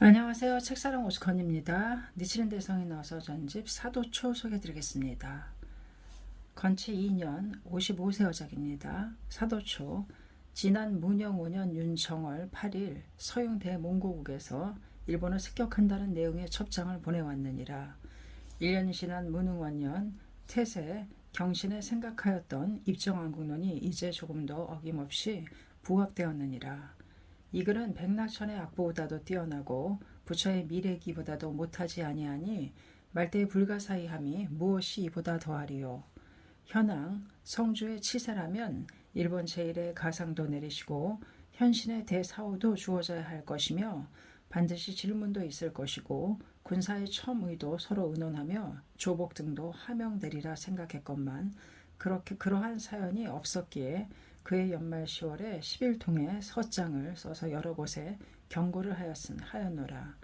안녕하세요. 책사랑 오스컨입니다. 니치는 대성이 나와서 전집 사도초 소개해드리겠습니다. 건치 2년 55세 여작입니다. 사도초 지난 문영 5년 윤정월 8일 서용 대몽고국에서 일본을 습격한다는 내용의 첩장을 보내왔느니라. 1년이 지난 문흥원년 태세 경신에 생각하였던 입정왕국론이 이제 조금 더 어김없이 부합되었느니라. 이 글은 백낙천의 악보보다도 뛰어나고 부처의 미래기보다도 못하지 아니하니 말대의 불가사의함이 무엇이 이보다 더하리요. 현황 성주의 치세라면 일본 제1의 가상도 내리시고 현신의 대사후도 주어져야 할 것이며 반드시 질문도 있을 것이고 군사의 첨의도 서로 의논하며 조복 등도 하명되리라 생각했건만 그러한 사연이 없었기에 그의 연말 10월에 10일통의 서장을 써서 여러 곳에 경고를 하였노라.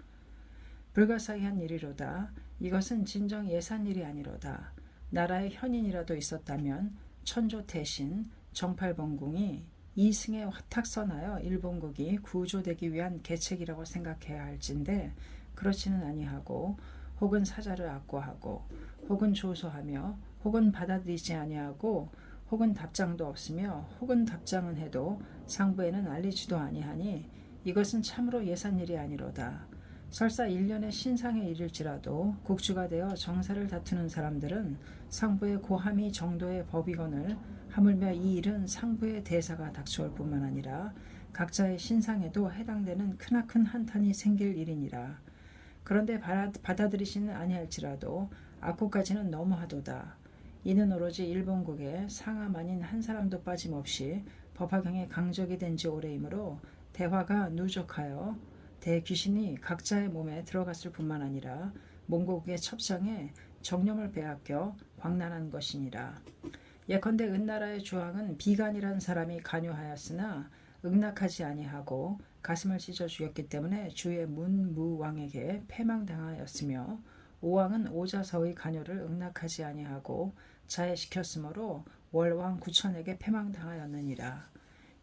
불가사의한 일이로다. 이것은 진정 예산일이 아니로다. 나라의 현인이라도 있었다면 천조태신 정팔번궁이 이승에 화탁선하여 일본국이 구조되기 위한 계책이라고 생각해야 할진데 그렇지는 아니하고 혹은 사자를 악고하고 혹은 조소하며 혹은 받아들이지 아니하고 혹은 답장도 없으며 혹은 답장은 해도 상부에는 알리지도 아니하니 이것은 참으로 예산일이 아니로다. 설사 1년의 신상의 일일지라도 국주가 되어 정사를 다투는 사람들은 상부의 고함이 정도의 법이건을 하물며 이 일은 상부의 대사가 닥쳐올 뿐만 아니라 각자의 신상에도 해당되는 크나큰 한탄이 생길 일이니라. 그런데 받아들이지는 아니할지라도 악구까지는 너무하도다. 이는 오로지 일본국에 상하만인 한 사람도 빠짐없이 법화경에 강적이 된 지 오래이므로 대화가 누적하여 대귀신이 각자의 몸에 들어갔을 뿐만 아니라 몽고국의 첩장에 정념을 빼앗겨 광란한 것이니라. 예컨대 은나라의 주왕은 비간이란 사람이 간요하였으나 응낙하지 아니하고 가슴을 찢어 죽였기 때문에 주의 문무왕에게 패망당하였으며 오왕은 오자서의 간요를 응낙하지 아니하고 자해시켰으므로 월왕 구천에게 패망당하였느니라.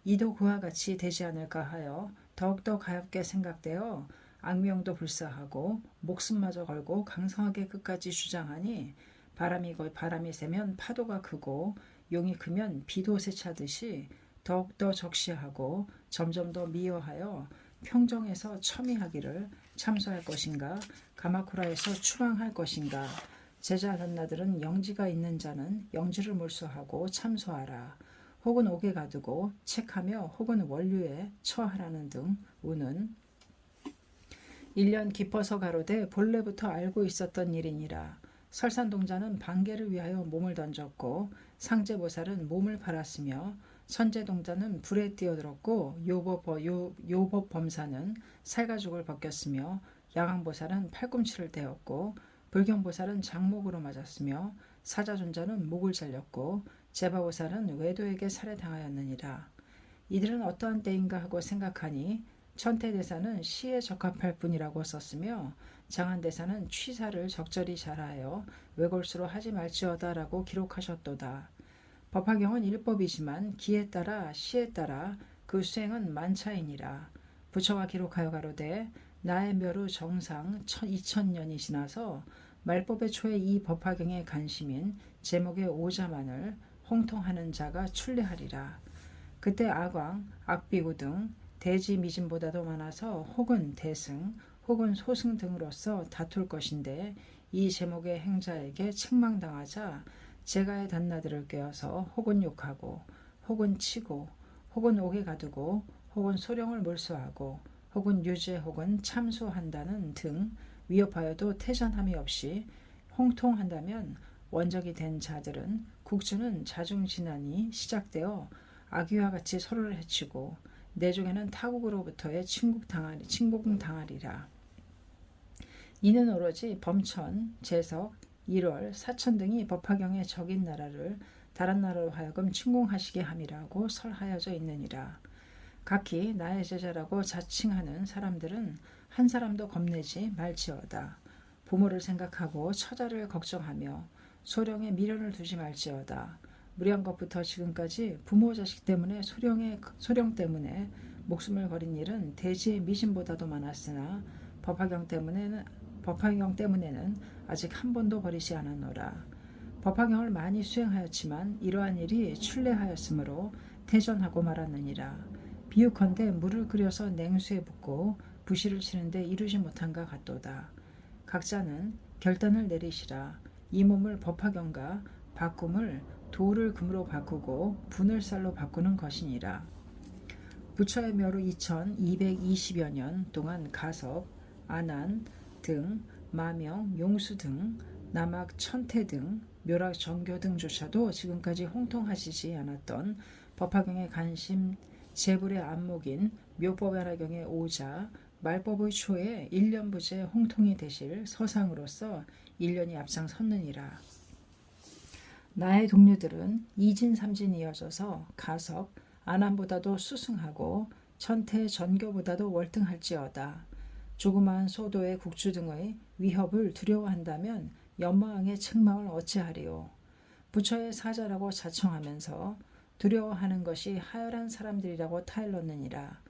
이도 그와 같이 되지 않을까 하여 더욱더 가엽게 생각되어 악명도 불사하고 목숨마저 걸고 강성하게 끝까지 주장하니 바람이 세면 파도가 크고 용이 크면 비도 세차듯이 더욱더 적시하고 점점 더 미워하여 평정에서 첨의하기를 참소할 것인가 가마쿠라에서 추방할 것인가. 제자 란나들은 영지가 있는 자는 영지를 몰수하고 참소하라. 혹은 옥에 가두고 책하며 혹은 원류에 처하라는 등 우는 1년 깊어서 가로되 본래부터 알고 있었던 일이니라. 설산동자는 반개를 위하여 몸을 던졌고 상제보살은 몸을 팔았으며 선제동자는 불에 뛰어들었고 요법범사는 살가죽을 벗겼으며 야광보살은 팔꿈치를 떼었고 불경보살은 장목으로 맞았으며 사자존자는 목을 잘렸고 제바보살은 외도에게 살해당하였느니라. 이들은 어떠한 때인가 하고 생각하니 천태대사는 시에 적합할 뿐이라고 썼으며 장한대사는 취사를 적절히 잘하여 외골수로 하지 말지어다라고 기록하셨도다. 법화경은 일법이지만 기에 따라 시에 따라 그 수행은 만차이니라. 부처가 기록하여 가로되 나의 멸후 정상 2000년이 지나서 말법의 초에 이 법화경의 간심인 제목의 오자만을 홍통하는 자가 출래하리라. 그때 악왕, 악비구 등 대지 미진보다도 많아서 혹은 대승, 혹은 소승 등으로서 다툴 것인데 이 제목의 행자에게 책망당하자 제가의 단나들을 꿰어서 혹은 욕하고 혹은 치고 혹은 옥에 가두고 혹은 소령을 몰수하고 혹은 유죄 혹은 참소한다는 등 위협하여도 태전함이 없이 홍통한다면 원적이 된 자들은 국주는 자중진난이 시작되어 악귀와 같이 서로를 해치고 내중에는 타국으로부터의 침공당하리라. 이는 오로지 범천, 제석, 일월, 사천 등이 법화경의 적인 나라를 다른 나라로 하여금 침공하시게 함이라고 설하여져 있느니라. 각기 나의 제자라고 자칭하는 사람들은 한 사람도 겁내지 말지어다. 부모를 생각하고 처자를 걱정하며 소령에 미련을 두지 말지어다. 무리한 것부터 지금까지 부모 자식 때문에 소령 때문에 목숨을 걸인 일은 대지의 미신보다도 많았으나 법화경 때문에는 아직 한 번도 버리지 않았노라. 법화경을 많이 수행하였지만 이러한 일이 출례하였으므로 퇴전하고 말았느니라. 비유컨대 물을 끓여서 냉수에 붓고 부시를 치는데 이루지 못한가 같도다. 각자는 결단을 내리시라. 이 몸을 법화경과 바꿈을 돌을 금으로 바꾸고 분을 쌀로 바꾸는 것이니라. 부처의 묘로 2220여 년 동안 가섭, 안한 등, 마명, 용수 등, 남학 천태 등, 묘락 정교 등조차도 지금까지 홍통하시지 않았던 법화경의 간심, 제불의 안목인 묘법연화경의 오자, 말법의 초에 1년부제 홍통이 되실 서상으로서 1년이 앞장섰느니라. 나의 동료들은 이진삼진 이어져서 가섭, 안함보다도 수승하고 천태 전교보다도 월등할지어다. 조그마한 소도의 국주 등의 위협을 두려워한다면 연마왕의 책망을 어찌하리요. 부처의 사자라고 자청하면서 두려워하는 것이 하열한 사람들이라고 타일렀느니라.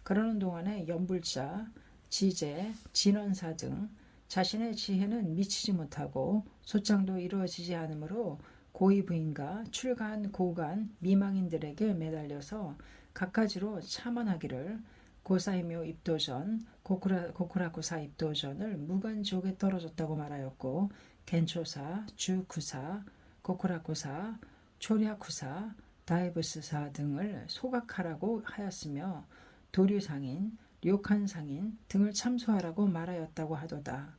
그러는 동안에 연불자, 지제, 진원사 등 자신의 지혜는 미치지 못하고 소장도 이루어지지 않으므로 고위 부인과 출가한 고간 미망인들에게 매달려서 갖가지로 참언하기를 고사이묘 입도전, 고쿠라쿠사 입도전을 무간지옥에 떨어졌다고 말하였고 겐초사, 주쿠사, 고쿠라쿠사, 초랴쿠사, 다이브스사 등을 소각하라고 하였으며 도류상인, 료칸상인 등을 참소하라고 말하였다고 하도다.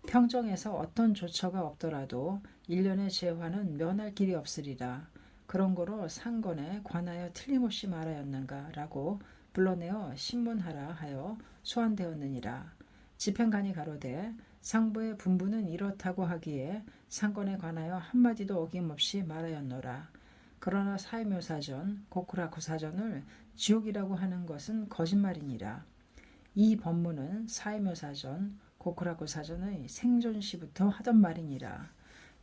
평정에서 어떤 조처가 없더라도 1년의 재화는 면할 길이 없으리라. 그런 거로 상건에 관하여 틀림없이 말하였는가 라고 불러내어 신문하라 하여 소환되었느니라. 집행관이 가로되 상부의 분부는 이렇다고 하기에 상건에 관하여 한마디도 어김없이 말하였노라. 그러나 사이묘사전, 고쿠라쿠사전을 지옥이라고 하는 것은 거짓말이니라. 이 법문은 사이묘사전, 고쿠라쿠사전의 생존시부터 하던 말이니라.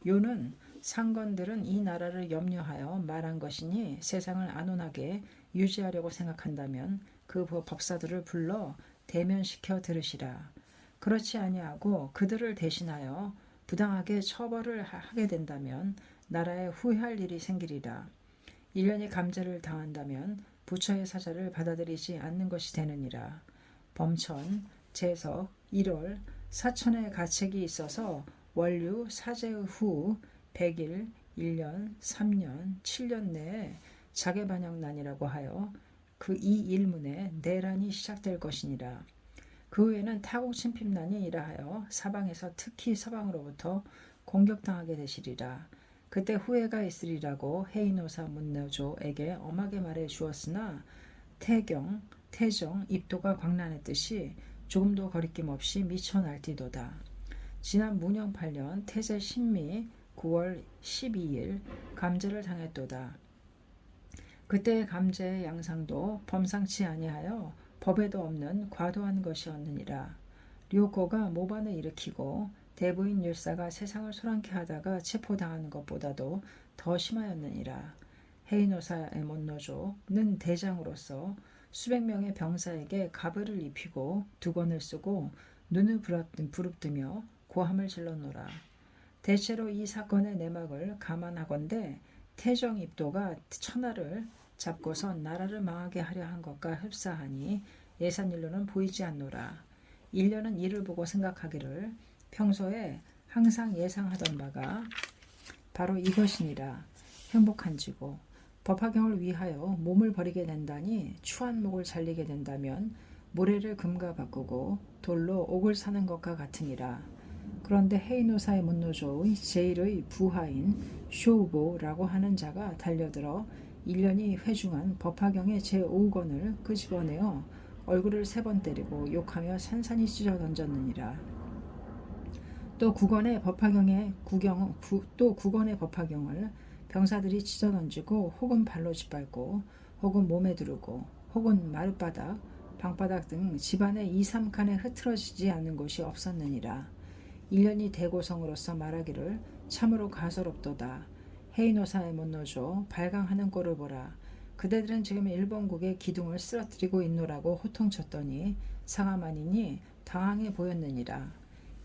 요는 상건들은 이 나라를 염려하여 말한 것이니 세상을 안온하게 유지하려고 생각한다면 그 법사들을 불러 대면시켜 들으시라. 그렇지 아니하고 그들을 대신하여 부당하게 처벌을 하게 된다면 나라에 후회할 일이 생기리라. 1년이 감제를 당한다면 부처의 사자를 받아들이지 않는 것이 되느니라. 범천, 제석, 1월, 사천의 가책이 있어서 원류, 사제의 후 100일, 1년, 3년, 7년 내에 자개반영난이라고 하여 그 이 일문에 내란이 시작될 것이니라. 그 후에는 타국침핍난이 이라하여 사방에서 특히 서방으로부터 공격당하게 되시리라. 그때 후회가 있으리라고 헤이노사 문노조에게 엄하게 말해 주었으나 태정, 입도가 광란했듯이 조금도 거리낌 없이 미쳐 날뛰도다. 지난 문영 8년 태제 신미 9월 12일 감제를 당했도다. 그때의 감제의 양상도 범상치 아니하여 법에도 없는 과도한 것이었느니라. 료고가 모반을 일으키고 대부인 율사가 세상을 소란케 하다가 체포당하는 것보다도 더 심하였느니라. 헤이노사 에몬노조는 대장으로서 수백 명의 병사에게 가벌을 입히고 두건을 쓰고 눈을 부릅뜨며 고함을 질렀노라. 대체로 이 사건의 내막을 감안하건대 태정 입도가 천하를 잡고서 나라를 망하게 하려 한 것과 흡사하니 예산일로는 보이지 않노라. 1년은 이를 보고 생각하기를 평소에 항상 예상하던 바가 바로 이것이니라. 행복한지고 법화경을 위하여 몸을 버리게 된다니 추한 목을 잘리게 된다면 모래를 금과 바꾸고 돌로 옥을 사는 것과 같으니라. 그런데 헤이노사의 문노조의 제1의 부하인 쇼우보라고 하는 자가 달려들어 1년이 회중한 법화경의 제5권을 끄집어내어 얼굴을 3번 때리고 욕하며 산산이 찢어 던졌느니라. 또 9권의 법화경을 병사들이 찢어 던지고 혹은 발로 짓밟고 혹은 몸에 두르고 혹은 마룻바닥, 방바닥 등 집안의 2, 3칸에 흐트러지지 않는 곳이 없었느니라. 1년이 대고성으로서 말하기를 참으로 가소롭도다. 헤이노사의 못노조 발강하는 꼴을 보라. 그대들은 지금 일본국의 기둥을 쓰러뜨리고 있노라고 호통쳤더니 상하만이니 당황해 보였느니라.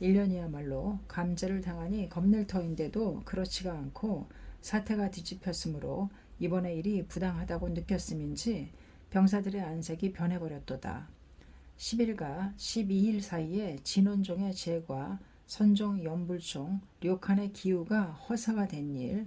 1년이야말로 감제를 당하니 겁낼 터인데도 그렇지가 않고 사태가 뒤집혔으므로 이번의 일이 부당하다고 느꼈음인지 병사들의 안색이 변해버렸도다. 10일과 12일 사이에 진원종의 제과, 선종 연불종, 료칸의 기우가 허사가 된 일,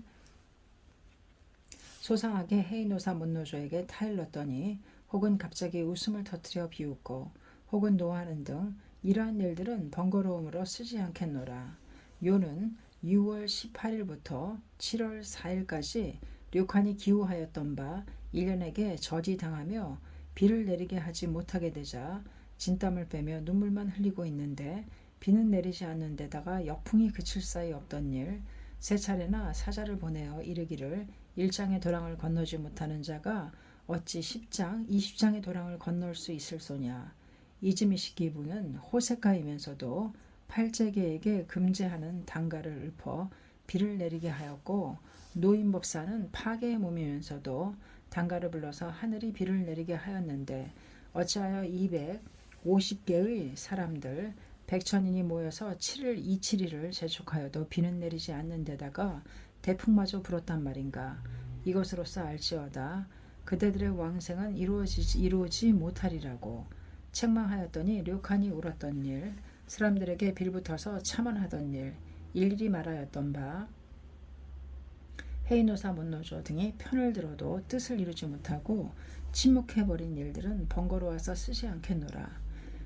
소상하게 헤이노사 문노조에게 타일렀더니 혹은 갑자기 웃음을 터뜨려 비웃고 혹은 노하는 등 이러한 일들은 번거로움으로 쓰지 않겠노라. 요는 6월 18일부터 7월 4일까지 료칸이 기우하였던 바 1년에게 저지당하며 비를 내리게 하지 못하게 되자 진땀을 빼며 눈물만 흘리고 있는데 비는 내리지 않는 데다가 역풍이 그칠 사이 없던 일, 세 차례나 사자를 보내어 이르기를 1장의 도랑을 건너지 못하는 자가 어찌 10장, 20장의 도랑을 건널 수 있을소냐. 이즈미시기부는 호색가이면서도 팔제계에게 금제하는 단가를 읊어 비를 내리게 하였고, 노인법사는 파괴의 몸이면서도 단가를 불러서 하늘이 비를 내리게 하였는데 어찌하여 250개의 사람들 100천인이 모여서 7일 27일을 재촉하여도 비는 내리지 않는 데다가 대풍마저 불었단 말인가. 이것으로서 알지어다. 그대들의 왕생은 이루어지 못하리라고. 책망하였더니 료칸이 울었던 일, 사람들에게 빌붙어서 참언하던 일, 일일이 말하였던 바, 헤이노사 문노조 등이 편을 들어도 뜻을 이루지 못하고 침묵해버린 일들은 번거로워서 쓰지 않겠노라.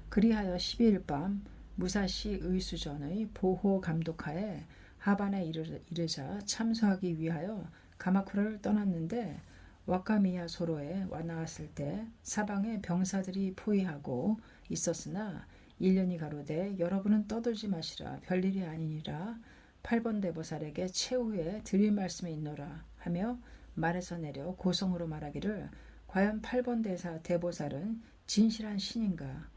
그리하여 12일 밤 무사시 의수전의 보호 감독하에 하반에 이르자 참수하기 위하여 가마쿠라를 떠났는데 와카미야 소로에 와 나왔을 때 사방에 병사들이 포위하고 있었으나 1년이 가로되 여러분은 떠들지 마시라. 별일이 아니니라. 8번 대보살에게 최후에 드릴 말씀이 있노라 하며 말에서 내려 고성으로 말하기를 과연 8번 대보살은 진실한 신인가.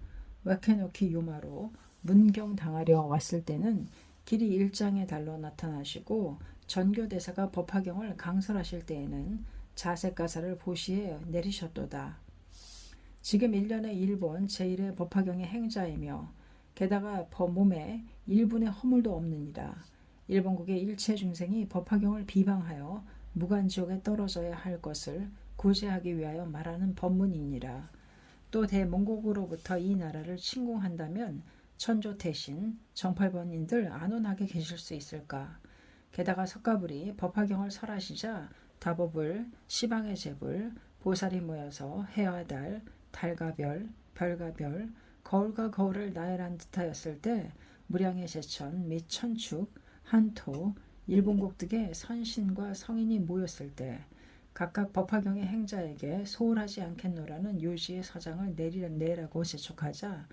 와케노키 요마로 문경당하려 왔을 때는 길이 일장에 달러 나타나시고 전교대사가 법화경을 강설하실 때에는 자색가사를 보시에 내리셨도다. 지금 1년의 일본 제1의 법화경의 행자이며 게다가 몸에 1분의 허물도 없느니라. 일본국의 일체 중생이 법화경을 비방하여 무간지옥에 떨어져야 할 것을 구제하기 위하여 말하는 법문이니라. 또 대몽국으로부터 이 나라를 침공한다면 천조태신, 정팔번인들 안온하게 계실 수 있을까? 게다가 석가불이 법화경을 설하시자 다법을, 시방의 제불, 보살이 모여서 해와 달, 달과 별, 별과 별, 거울과 거울을 나열한 듯하였을 때 무량의 제천 및 천축, 한토, 일본국 등의 선신과 성인이 모였을 때 각각 법화경의 행자에게 소홀하지 않겠노라는 요지의 서장을 내라고 재촉하자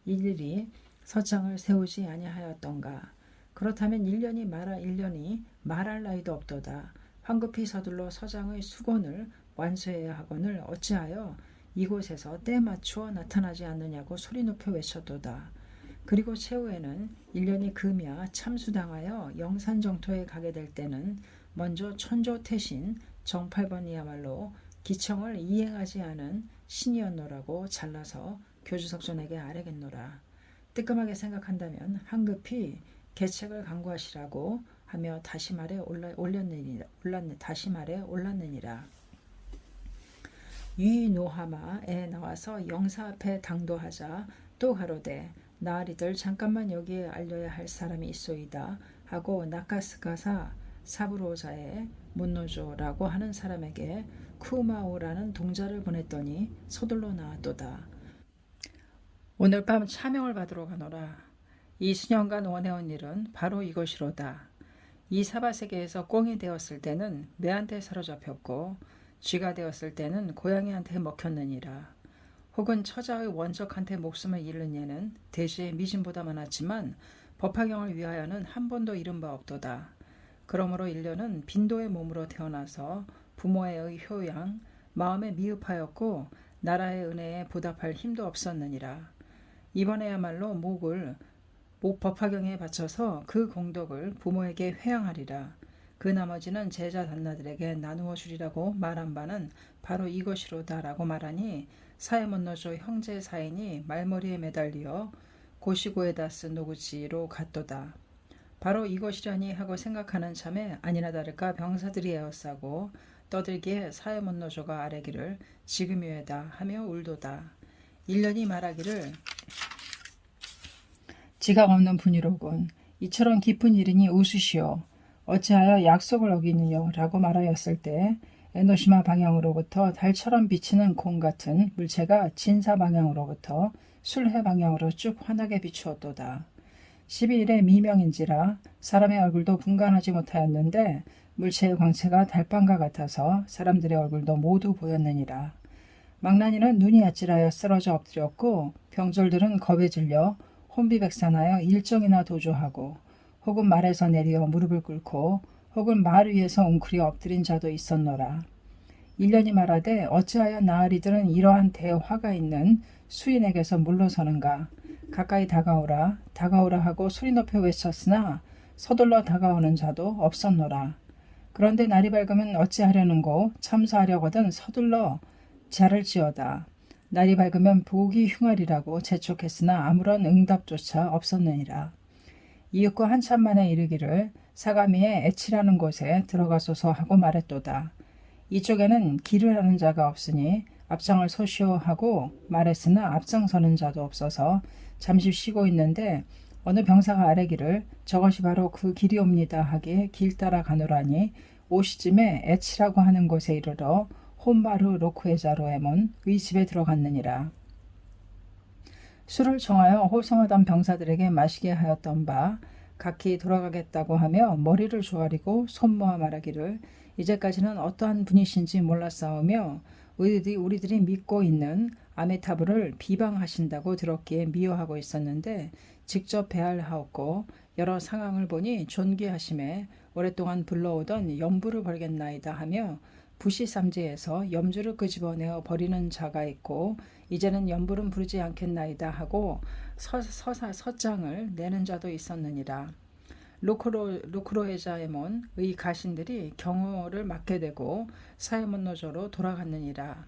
일일이 서장을 세우지 아니하였던가. 그렇다면 1년이 말할 나위도 없도다. 황급히 서둘러 서장의 수건을 완수해야 하거늘 어찌하여 이곳에서 때 맞추어 나타나지 않느냐고 소리 높여 외쳤도다. 그리고 최후에는 1년이 금야 참수당하여 영산정토에 가게 될 때는 먼저 천조태신 정팔번이야말로 기청을 이행하지 않은 신이었노라고 잘라서 교주석존에게 아뢰겠노라. 뜨끔하게 생각한다면 황급히 계책을 강구하시라고 하며 다시 말에 올랐느니라. 유이노하마에 나와서 영사 앞에 당도하자 또 가로되 나으리들 잠깐만 여기에 알려야 할 사람이 있소이다 하고 나카스가사 사부로자의 문노조라고 하는 사람에게 쿠마오라는 동자를 보냈더니 서둘러 나왔도다. 오늘 밤 차명을 받으러 가노라. 이 수년간 원해온 일은 바로 이것이로다. 이 사바세계에서 꽁이 되었을 때는 매한테 사로잡혔고 쥐가 되었을 때는 고양이한테 먹혔느니라. 혹은 처자의 원적한테 목숨을 잃는 예는 대지의 미진보다 많았지만 법화경을 위하여는 한 번도 잃은 바 없도다. 그러므로 1년은 빈도의 몸으로 태어나서 부모의 효양, 마음에 미흡하였고 나라의 은혜에 보답할 힘도 없었느니라. 이번에야말로 목 법화경에 바쳐서 그 공덕을 부모에게 회양하리라. 그 나머지는 제자 단나들에게 나누어 주리라고 말한 바는 바로 이것이로다라고 말하니 사해문노조 형제 사인이 말머리에 매달리어 고시고에다스 노구지로 갔도다. 바로 이것이라니 하고 생각하는 참에 아니나 다를까 병사들이 에워싸고 떠들기에 사회문노조가 아뢰기를 지금이외다 하며 울도다. 1년이 말하기를 지각 없는 분이로군. 이처럼 깊은 일이니 웃으시오. 어찌하여 약속을 어기느뇨 라고 말하였을 때 에노시마 방향으로부터 달처럼 비치는 공 같은 물체가 진사 방향으로부터 술해 방향으로 쭉 환하게 비추었도다. 12일의 미명인지라 사람의 얼굴도 분간하지 못하였는데 물체의 광채가 달방과 같아서 사람들의 얼굴도 모두 보였느니라. 망나니는 눈이 아찔하여 쓰러져 엎드렸고 병졸들은 겁에 질려 혼비백산하여 일정이나 도주하고 혹은 말에서 내려 무릎을 꿇고 혹은 말 위에서 웅크려 엎드린 자도 있었노라. 1년이 말하되 어찌하여 나으리들은 이러한 대화가 있는 수인에게서 물러서는가. 가까이 다가오라 다가오라 하고 소리 높여 외쳤으나 서둘러 다가오는 자도 없었노라. 그런데 날이 밝으면 어찌하려는고 참소하려거든 서둘러 자를 지어다. 날이 밝으면 보기 흉하리라고 재촉했으나 아무런 응답조차 없었느니라. 이윽고 한참 만에 이르기를 사가미에 애치라는 곳에 들어가소서 하고 말했도다. 이쪽에는 길을 하는 자가 없으니 앞장을 서시오 하고 말했으나 앞장서는 자도 없어서 잠시 쉬고 있는데 어느 병사가 아뢰기를 저것이 바로 그 길이옵니다 하기에 길 따라 가노라니 오시쯤에 애치라고 하는 곳에 이르러 혼바르 로크에자로에몬의 집에 들어갔느니라. 술을 정하여 호송하던 병사들에게 마시게 하였던 바 각기 돌아가겠다고 하며 머리를 조아리고 손모아 말하기를 이제까지는 어떠한 분이신지 몰랐사오며 우리들이 믿고 있는 아메타브를 비방하신다고 들었기에 미워하고 있었는데 직접 배알하옵고 여러 상황을 보니 존귀하심에 오랫동안 불러오던 염부를 벌겠나이다 하며 부시삼지에서 염주를 끄집어내어 버리는 자가 있고 이제는 염불은 부르지 않겠나이다 하고 서장을 내는 자도 있었느니라. 루크로에자에몬의 가신들이 경호를 맡게 되고 사회문노조로 돌아갔느니라.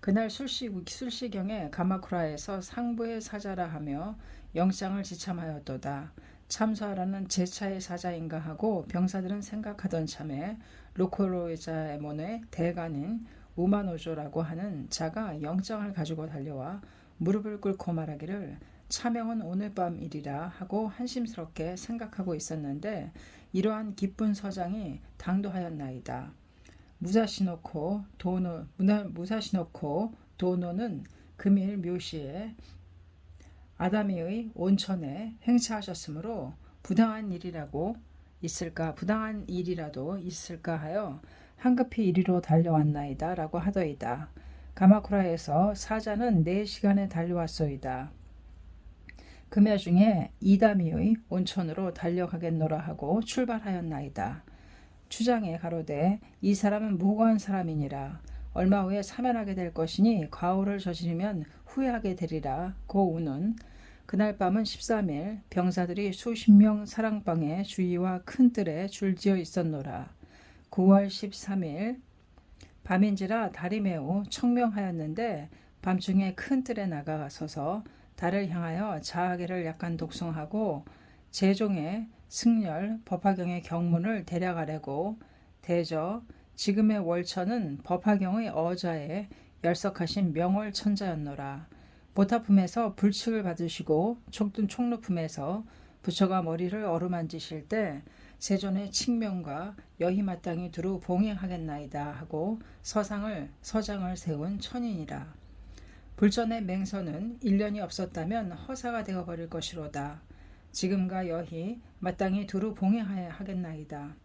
그날 술시경에 가마쿠라에서 상부의 사자라 하며 영장을 지참하였도다. 참소하라는 제차의 사자인가 하고 병사들은 생각하던 참에 루크로에자에몬의 대간인 우마노조라고 하는 자가 영장을 가지고 달려와 무릎을 꿇고 말하기를 차명은 오늘 밤이리라 하고 한심스럽게 생각하고 있었는데 이러한 기쁜 서장이 당도하였나이다. 무사시노코 도노는 금일 묘시에 아다미의 온천에 행차하셨으므로 부당한 일이라도 있을까 하여 한급히 이리로 달려왔나이다 라고 하더이다. 가마쿠라에서 사자는 4시간에 달려왔소이다. 금야 중에 이다미의 온천으로 달려가겠노라 하고 출발하였나이다. 추장에 가로되 이 사람은 무고한 사람이니라. 얼마 후에 사면하게 될 것이니 과오를 저지르면 후회하게 되리라. 고우는 그날 밤은 13일 병사들이 수십 명 사랑방의 주위와 큰 뜰에 줄지어 있었노라. 9월 13일 밤인지라 달이 매우 청명하였는데 밤중에 큰 뜰에 나가서서 달을 향하여 자하게를 약간 독송하고 제종의 승렬 법화경의 경문을 대략 아래고 대저 지금의 월천은 법화경의 어자에 열석하신 명월천자였노라. 보타품에서 불칙을 받으시고 총루품에서 부처가 머리를 어루만지실 때 세존의 칙명과 여희 마땅히 두루 봉행하겠나이다 하고 서장을 세운 천인이라. 불전의 맹서는 1년이 없었다면 허사가 되어버릴 것이로다. 지금과 여희 마땅히 두루 봉행하겠나이다.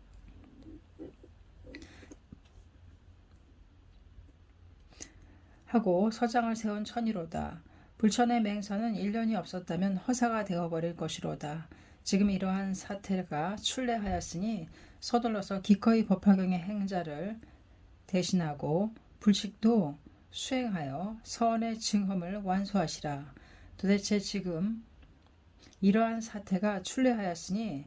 하고 서장을 세운 천이로다. 불천의 맹서는 1년이 없었다면 허사가 되어버릴 것이로다. 지금 이러한 사태가 출래하였으니 서둘러서 기꺼이 법화경의 행자를 대신하고 불칙도 수행하여 서원의 증험을 완수하시라. 도대체 지금 이러한 사태가 출래하였으니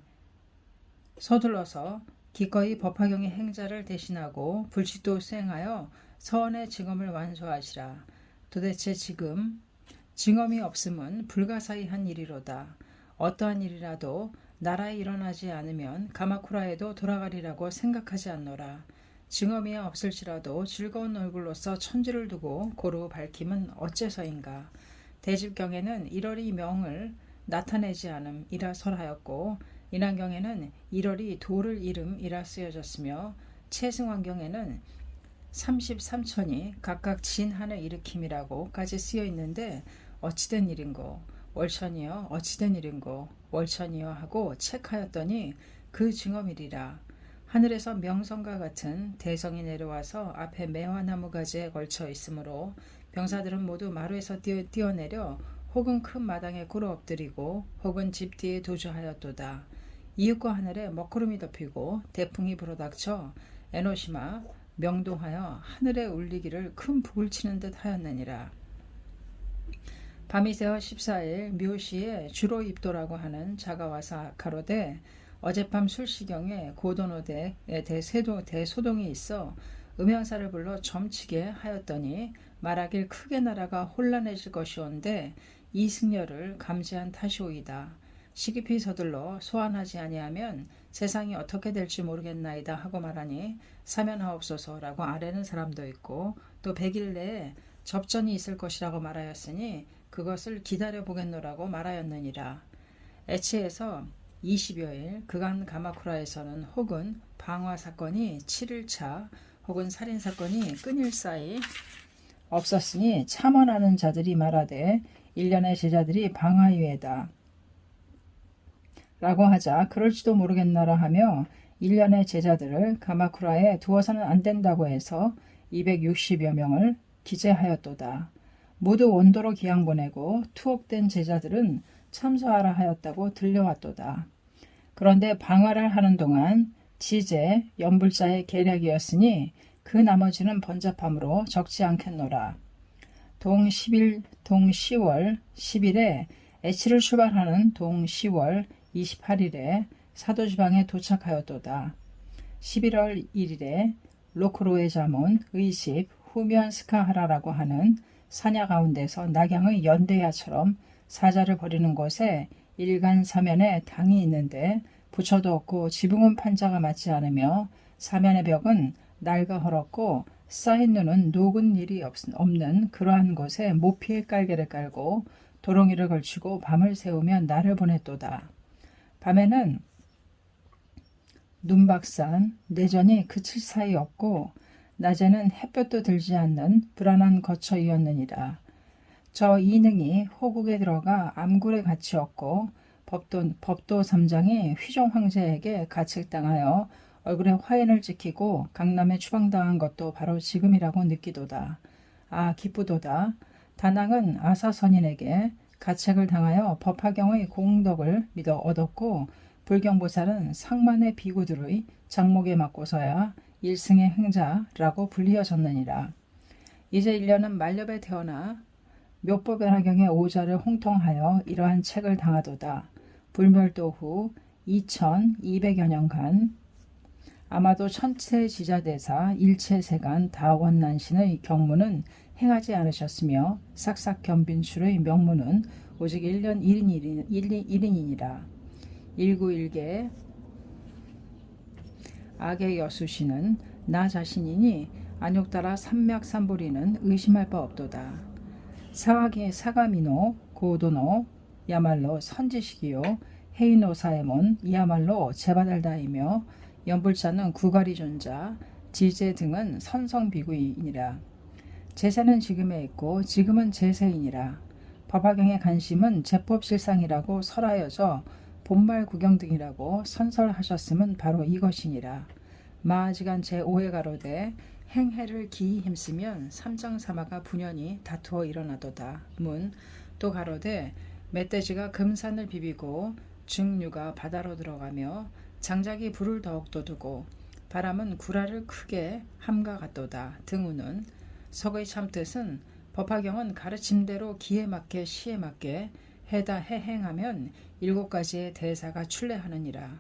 서둘러서 기꺼이 법화경의 행자를 대신하고 불칙도 수행하여 서원의 증험을 완수하시라. 도대체 지금 증엄이 없음은 불가사의한 일이로다. 어떠한 일이라도 나라에 일어나지 않으면 가마쿠라에도 돌아가리라고 생각하지 않노라. 증엄이 없을지라도 즐거운 얼굴로서 천지를 두고 고루 밝힘은 어째서인가. 대집경에는 1월이 명을 나타내지 않음이라 설하였고 인왕경에는 1월이 도를 이름이라 쓰여졌으며 채승환경에는 33천이 각각 진한을 일으킴이라고까지 쓰여 있는데 어찌된 일인고 월천이여 어찌된 일인고 월천이여 하고 책하였더니 그 증언이리라. 하늘에서 명성과 같은 대성이 내려와서 앞에 매화나무 가지에 걸쳐 있으므로 병사들은 모두 마루에서 뛰어내려 혹은 큰 마당에 꿇어 엎드리고 혹은 집 뒤에 도주하였도다. 이윽고 하늘에 먹구름이 덮이고 대풍이 불어닥쳐 에노시마 명동하여 하늘에 울리기를 큰 북을 치는 듯 하였느니라. 밤이 새어 14일 묘시에 주로 입도라고 하는 자가 와서 가로되 어젯밤 술시경에 고도노대에 대소동이 있어 음향사를 불러 점치게 하였더니 말하길 크게 나라가 혼란해질 것이온데 이 승려를 감지한 탓이오이다. 시급히 서둘러 소환하지 아니하면 세상이 어떻게 될지 모르겠나이다 하고 말하니 사면하옵소서라고 아뢰는 사람도 있고 또 100일 내에 접전이 있을 것이라고 말하였으니 그것을 기다려보겠노라고 말하였느니라. 에치에서 20여일 그간 가마쿠라에서는 혹은 방화 사건이 7일차 혹은 살인 사건이 끊일 사이 없었으니 참언하는 자들이 말하되 1년의 제자들이 방화유에다 라고 하자 그럴지도 모르겠나라 하며 1년의 제자들을 가마쿠라에 두어서는 안 된다고 해서 260여 명을 기재하였도다. 모두 원도로 기양 보내고 투옥된 제자들은 참소하라 하였다고 들려왔도다. 그런데 방화를 하는 동안 지제, 연불자의 계략이었으니 그 나머지는 번잡함으로 적지 않겠노라. 동 10월 10일에 에치를 출발하는 동 10월 28일에 사도지방에 도착하였도다. 11월 1일에 로크로의 자문, 의십, 후면 스카하라라고 하는 사냐 가운데서 낙양의 연대야처럼 사자를 버리는 곳에 일간 사면에 당이 있는데 부처도 없고 지붕은 판자가 맞지 않으며 사면의 벽은 낡아 헐었고 쌓인 눈은 녹은 일이 없는 그러한 곳에 모피의 깔개를 깔고 도롱이를 걸치고 밤을 새우면 날을 보냈도다. 밤에는 눈박산, 내전이 그칠 사이 없고 낮에는 햇볕도 들지 않는 불안한 거처이었느니라. 저 이능이 호국에 들어가 암굴에 갇히었고 법도 3장이 휘종 황제에게 가책당하여 얼굴에 화인을 찍히고 강남에 추방당한 것도 바로 지금이라고 느끼도다. 아 기쁘도다. 다낭은 아사선인에게 가책을 당하여 법화경의 공덕을 믿어 얻었고 불경보살은 상만의 비구들의 장목에 맞고서야 일승의 행자라고 불리어졌느니라. 이제 1년은 만렵에 태어나 묘법연화경의 오자를 홍통하여 이러한 책을 당하도다. 불멸도 후 2200여 년간 아마도 천체지자대사 일체세간 다원난신의 경무는 행하지 않으셨으며 삭삭견빈출의 명무는 오직 1년 1인이니라. 191개 악의 여수시는 나 자신이니 안욕따라 삼맥삼보리는 의심할 바 없도다. 사가미노 고도노 야말로 선지식이요 헤이노사에몬 이야말로 제바달다이며 연불자는 구가리존자 지제 등은 선성비구이니라. 제세는 지금에 있고 지금은 제세이니라. 법화경의 간심은 제법실상이라고 설하여져 본말 구경 등이라고 선설하셨음은 바로 이것이니라. 마아지간 제5회 가로되 행해를 기이 힘쓰면 삼장사마가 분연히 다투어 일어나도다. 문 또 가로되 멧돼지가 금산을 비비고 증류가 바다로 들어가며 장작이 불을 더욱더 두고 바람은 구라를 크게 함과 같도다. 등우는 석의 참뜻은 법화경은 가르침대로 기에 맞게 시에 맞게 해다 해행하면 7가지의 대사가 출래하느니라.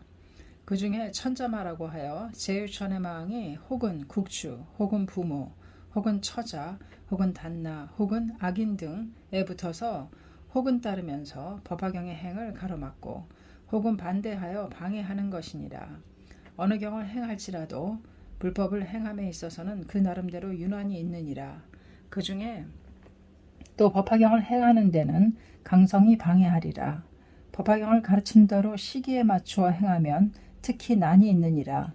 그 중에 천자마라고 하여 제일천의 마왕이 혹은 국주 혹은 부모 혹은 처자 혹은 단나 혹은 악인 등에 붙어서 혹은 따르면서 법화경의 행을 가로막고 혹은 반대하여 방해하는 것이니라. 어느 경을 행할지라도 불법을 행함에 있어서는 그 나름대로 윤환이 있느니라. 그 중에 또 법화경을 행하는 데는 강성이 방해하리라. 법화경을 가르친 대로 시기에 맞추어 행하면 특히 난이 있느니라.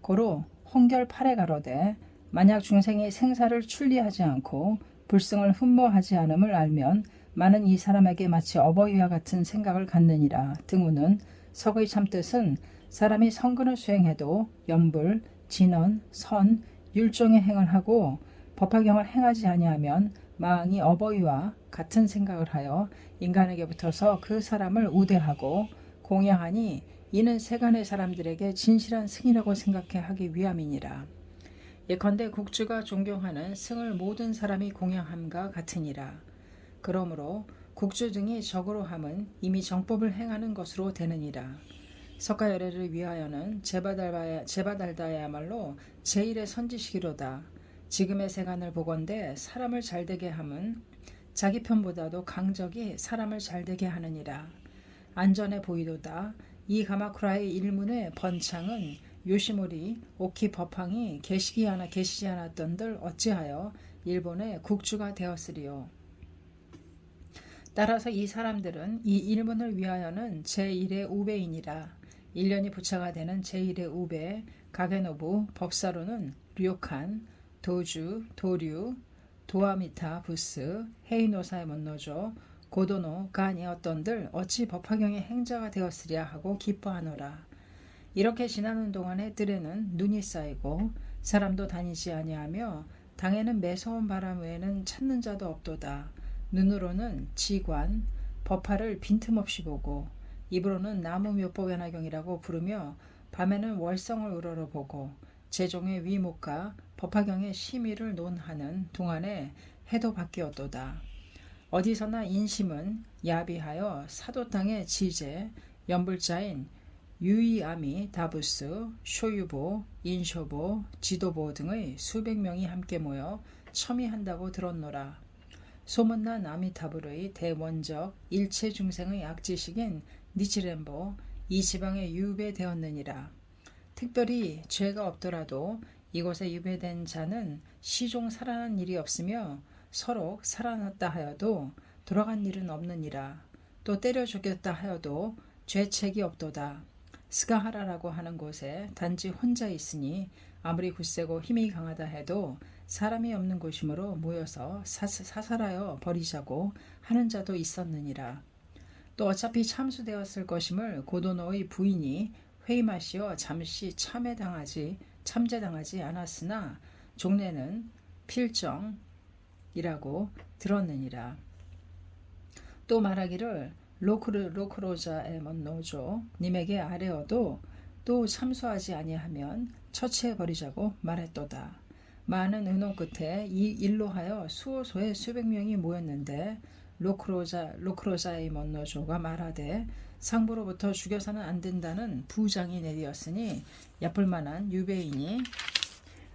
고로 홍결 8에 가로되 만약 중생이 생사를 출리하지 않고 불승을 흠모하지 않음을 알면 많은 이 사람에게 마치 어버이와 같은 생각을 갖느니라. 등우는 석의 참뜻은 사람이 성근을 수행해도 염불, 진언, 선, 율종의 행을 하고 법화경을 행하지 아니하면 마왕이 어버이와 같은 생각을 하여 인간에게 붙어서 그 사람을 우대하고 공양하니 이는 세간의 사람들에게 진실한 승이라고 생각해 하기 위함이니라. 예컨대 국주가 존경하는 승을 모든 사람이 공양함과 같으니라. 그러므로 국주 등이 적으로 함은 이미 정법을 행하는 것으로 되느니라. 석가열애를 위하여는 제바달다야말로 제1의 선지식이로다. 지금의 세간을 보건대 사람을 잘되게 함은 자기 편보다도 강적이 사람을 잘되게 하느니라. 안전해 보이도다. 이 가마쿠라의 일문의 번창은 요시모리 오키 법황이 계시지 않았던들 어찌하여 일본의 국주가 되었으리요. 따라서 이 사람들은 이 일문을 위하여는 제1의 우배이니라. 1년이 부차가 되는 제1의 우배 가게노부 법사로는 류칸, 도주, 도류, 도아미타, 부스, 헤이노사의 먼노조, 고도노가 아니었던들 어찌 법화경의 행자가 되었으랴 하고 기뻐하노라. 이렇게 지나는 동안에 뜰에는 눈이 쌓이고 사람도 다니지 아니하며 당에는 매서운 바람 외에는 찾는 자도 없도다. 눈으로는 지관, 법화를 빈틈없이 보고 입으로는 나무묘법연화경이라고 부르며 밤에는 월성을 우러러보고 제종의 위목과 법화경의 심의를 논하는 동안에 해도 바뀌었도다. 어디서나 인심은 야비하여 사도 땅의 지제, 연불자인 유이아미, 다부스, 쇼유보, 인쇼보, 지도보 등의 수백 명이 함께 모여 첨의한다고 들었노라. 소문난 아미타불의 대원적 일체 중생의 악지식인 니치렘보 이 지방에 유배되었느니라. 특별히 죄가 없더라도 이곳에 유배된 자는 시종 살아난 일이 없으며 서로 살아났다 하여도 돌아간 일은 없느니라. 또 때려 죽였다 하여도 죄책이 없도다. 스가하라라고 하는 곳에 단지 혼자 있으니 아무리 굳세고 힘이 강하다 해도 사람이 없는 곳이므로 모여서 사살하여 버리자고 하는 자도 있었느니라. 또 어차피 참수되었을 것임을 고도노의 부인이 회의마시어 잠시 참제당하지 않았으나 종래는 필정이라고 들었느니라. 또 말하기를 로크로자의 먼노조 님에게 아뢰어도 또 참수하지 아니하면 처치해 버리자고 말했도다. 많은 의논 끝에 이 일로 하여 수호소에 수백 명이 모였는데 로크로자의 먼노조가 말하되 상부로부터 죽여서는 안 된다는 부장이 내리었으니 얕볼만한 유배인이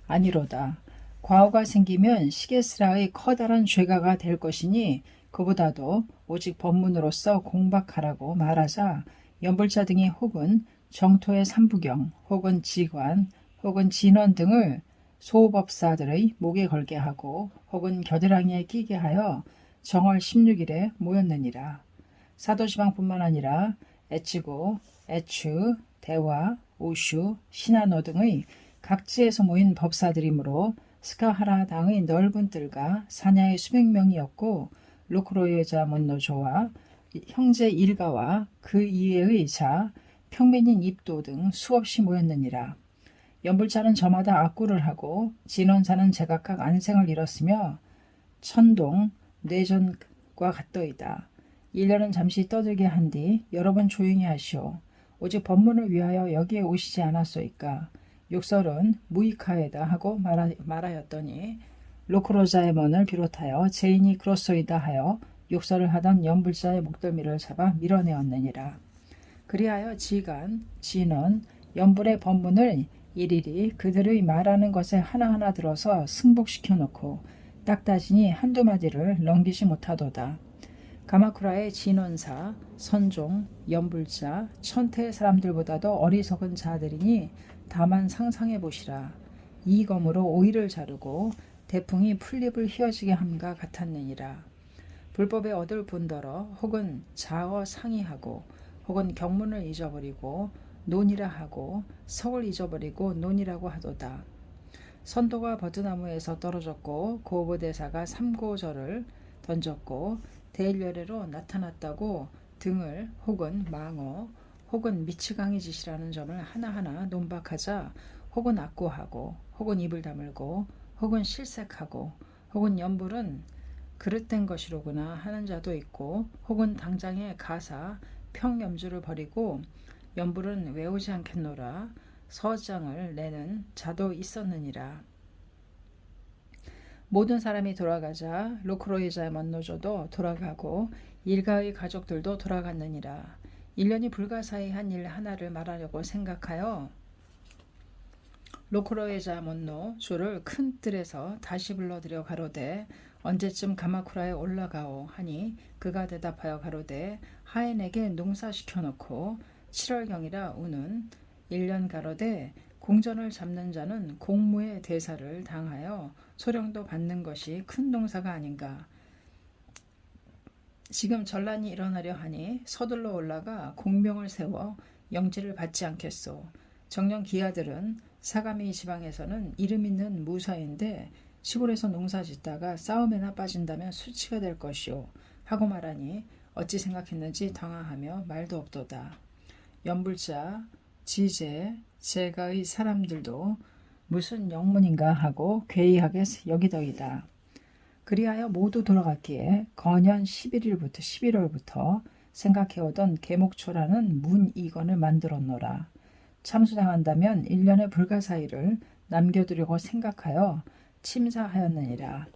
아니로다. 과오가 생기면 시게스라의 커다란 죄가가 될 것이니 그보다도 오직 법문으로서 공박하라고 말하자 연불자 등이 혹은 정토의 삼부경 혹은 지관 혹은 진원 등을 소법사들의 목에 걸게 하고 혹은 겨드랑이에 끼게 하여 정월 16일에 모였느니라. 사도지방뿐만 아니라 에치고, 에추, 대화, 오슈, 시나노 등의 각지에서 모인 법사들이므로 스카하라 당의 넓은 뜰과 사냐의 수백 명이었고 로크로여자 먼노조와 형제 일가와 그 이외의 자, 평민인 입도 등 수없이 모였느니라. 연불자는 저마다 악구를 하고 진원자는 제각각 안생을 잃었으며 천동, 뇌전과 같더이다. 1년은 잠시 떠들게 한 뒤 여러 번 조용히 하시오. 오직 법문을 위하여 여기에 오시지 않았소이까. 욕설은 무익하에다 하고 말하였더니 로크로자의 먼을 비롯하여 죄인이 그렇소이다 하여 욕설을 하던 연불자의 목덜미를 잡아 밀어내었느니라. 그리하여 지간, 진원, 연불의 법문을 일일이 그들의 말하는 것에 하나하나 들어서 승복시켜 놓고 딱다지니 한두 마디를 넘기지 못하도다. 가마쿠라의 진원사, 선종, 연불자, 천태의 사람들보다도 어리석은 자들이니 다만 상상해 보시라. 이 검으로 오이를 자르고 대풍이 풀잎을 휘어지게 함과 같았느니라. 불법에 얻을 분더러 혹은 자어 상의하고 혹은 경문을 잊어버리고 논이라 하고 석을 잊어버리고 논이라고 하도다. 선도가 버드나무에서 떨어졌고 고보대사가 삼고절을 던졌고 대일열애로 나타났다고 등을 혹은 망어 혹은 미치광이 짓이라는 점을 하나하나 논박하자 혹은 악고하고 혹은 입을 다물고 혹은 실색하고 혹은 연불은 그릇된 것이로구나 하는 자도 있고 혹은 당장에 가사 평염주를 버리고 연불은 외우지 않겠노라 서장을 내는 자도 있었느니라. 모든 사람이 돌아가자 로크로이자의 먼노조도 돌아가고 일가의 가족들도 돌아갔느니라. 1년이 불가사의한 일 하나를 말하려고 생각하여 로크로이자 먼노조를 큰 뜰에서 다시 불러들여 가로되 언제쯤 가마쿠라에 올라가오 하니 그가 대답하여 가로되 하인에게 농사시켜 놓고 7월경이라 우는 1년 가로되 공전을 잡는 자는 공무의 대사를 당하여 소령도 받는 것이 큰 농사가 아닌가. 지금 전란이 일어나려 하니 서둘러 올라가 공명을 세워 영지를 받지 않겠소. 정녕 기아들은 사가미 지방에서는 이름 있는 무사인데 시골에서 농사 짓다가 싸움에나 빠진다면 수치가 될 것이오 하고 말하니 어찌 생각했는지 당황하며 말도 없도다. 연불자, 지제, 제가의 사람들도 무슨 영문인가 하고 괴이하게 여기더이다. 그리하여 모두 돌아갔기에 거년 11월부터 생각해오던 계목초라는 문이건을 만들었노라. 참수당한다면 1년의 불가사의를 남겨두려고 생각하여 침사하였느니라.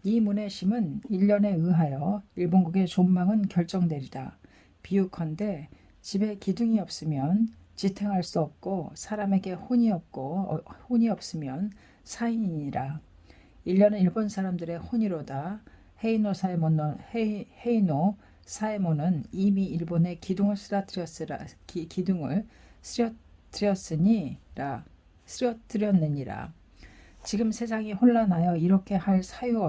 이 문의 심은 1년에 의하여 일본국의 존망은 결정되리라. 비유컨대 집에 기둥이 없으면 지탱할 수 없고 사람에게 혼이 없으면 사인이니라. 1년은 일본 사람들의 혼이로다. 헤이노 사에모는 이미 일본의 기둥을 쓰러뜨렸느니라. 지금 세상이 혼란하여 이렇게 할 사유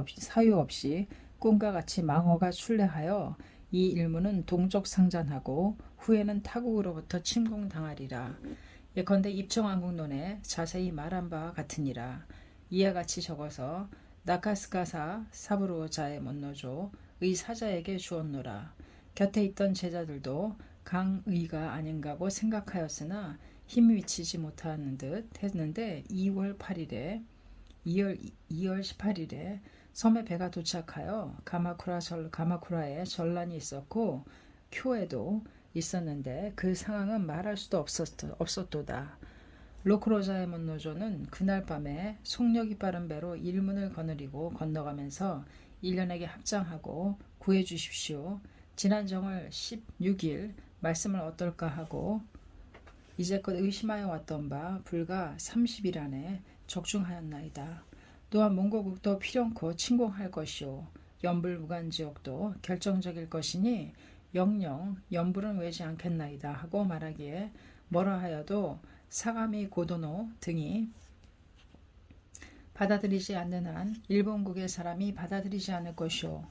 없이 꿈과 같이 망어가 출래하여 이 일문은 동족상잔하고 후에는 타국으로부터 침공당하리라. 예컨대 입청왕국론에 자세히 말한 바와 같으니라. 이와 같이 적어서 나카스카사 사부로자의 먼노조의 사자에게 주었노라. 곁에 있던 제자들도 강의가 아닌가고 생각하였으나 힘이 미치지 못하는 듯 했는데 2월 18일에 섬에 배가 도착하여 가마쿠라에 전란이 있었고 쿄에도 있었는데 그 상황은 말할 수도 없었도다. 로크로자의 먼노조는 그날 밤에 속력이 빠른 배로 일문을 거느리고 건너가면서 일련에게 합장하고 구해주십시오. 지난 정월 16일 말씀을 어떨까 하고 이제껏 의심하여 왔던 바 불과 30일 안에 적중하였나이다. 또한 몽고국도 필연코 침공할 것이오. 연불 무간지역도 결정적일 것이니 영영 연불은 외지 않겠나이다 하고 말하기에 뭐라 하여도 사가미 고도노 등이 받아들이지 않는 한 일본국의 사람이 받아들이지 않을 것이오.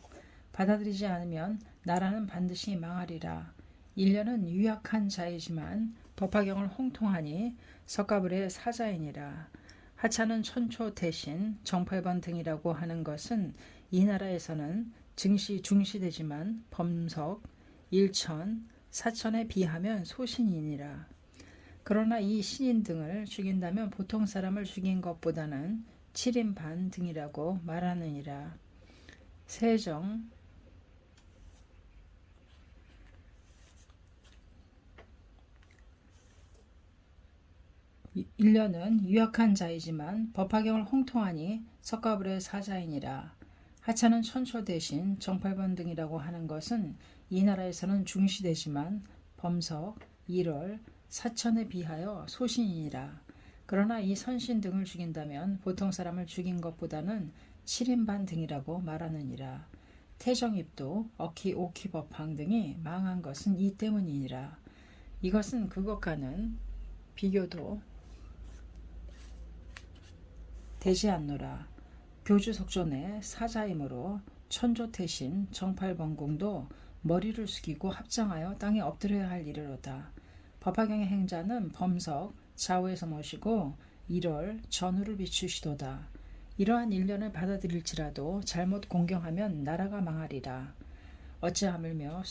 받아들이지 않으면 나라는 반드시 망하리라. 1년은 유약한 자이지만 법화경을 홍통하니 석가불의 사자이니라. 하차는 천초 대신 정팔번 등이라고 하는 것은 이 나라에서는 중시되지만 범석, 일천, 사천에 비하면 소신이니라. 그러나 이 신인 등을 죽인다면 보통 사람을 죽인 것보다는 7인 반 등이라고 말하느니라. 세정 1년은 유약한 자이지만 법화경을 홍통하니 석가불의 사자이니라. 하차는 천초 대신 정팔번 등이라고 하는 것은 이 나라에서는 중시되지만 범석, 일월, 사천에 비하여 소신이니라. 그러나 이 선신 등을 죽인다면 보통 사람을 죽인 것보다는 7인반 등이라고 말하느니라. 태정입도 어키 오키법황 등이 망한 것은 이 때문이니라. 이것은 그것과는 비교도 되지 않노라. 교주석존의 사자이므로 천조태신 정팔번궁도 머리를 숙이고 합장하여 땅에 엎드려야 할 일이로다. 법화경의 행자는 범석 좌우에서 모시고 1월 전후를 비추시도다. 이러한 일련을 받아들일지라도 잘못 공경하면 나라가 망하리라. 어찌하물며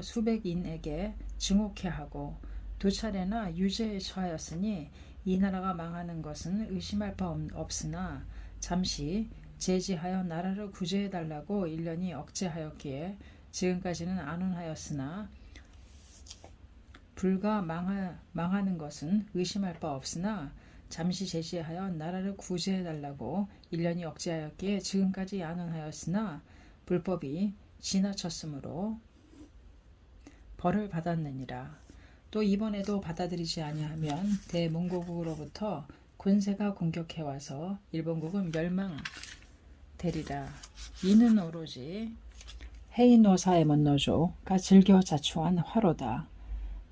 수백인에게 증오케 하고 2차례나 유죄에 처하였으니 이 나라가 망하는 것은 의심할 바 없으나 잠시 제지하여 나라를 구제해달라고 일련이 억제하였기에 지금까지는 안온하였으나 불과 망하는 것은 의심할 바 없으나 잠시 제지하여 나라를 구제해달라고 일련이 억제하였기에 지금까지 안온하였으나 불법이 지나쳤으므로 벌을 받았느니라. 또 이번에도 받아들이지 아니하면 대몽고국으로부터 군세가 공격해와서 일본국은 멸망되리라. 이는 오로지 헤이노사의 먼노조가 즐겨 자초한 화로다.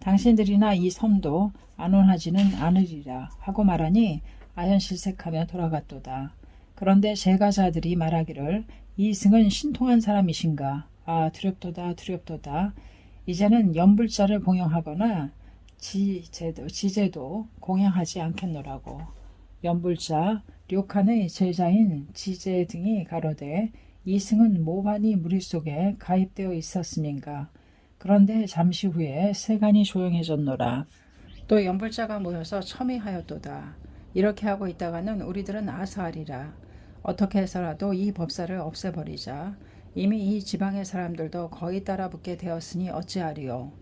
당신들이나 이 섬도 안온하지는 않으리라 하고 말하니 아현실색하며 돌아갔도다. 그런데 제가자들이 말하기를 이 승은 신통한 사람이신가? 아 두렵도다 두렵도다. 이제는 연불자를 봉양하거나 지제도 공양하지 않겠노라고. 연불자 료칸의 제자인 지제 등이 가로되 이 승은 모반이 무리 속에 가입되어 있었음인가. 그런데 잠시 후에 세간이 조용해졌노라. 또 연불자가 모여서 첨의하였도다. 이렇게 하고 있다가는 우리들은 아사하리라. 어떻게 해서라도 이 법사를 없애버리자. 이미 이 지방의 사람들도 거의 따라붙게 되었으니 어찌하리요.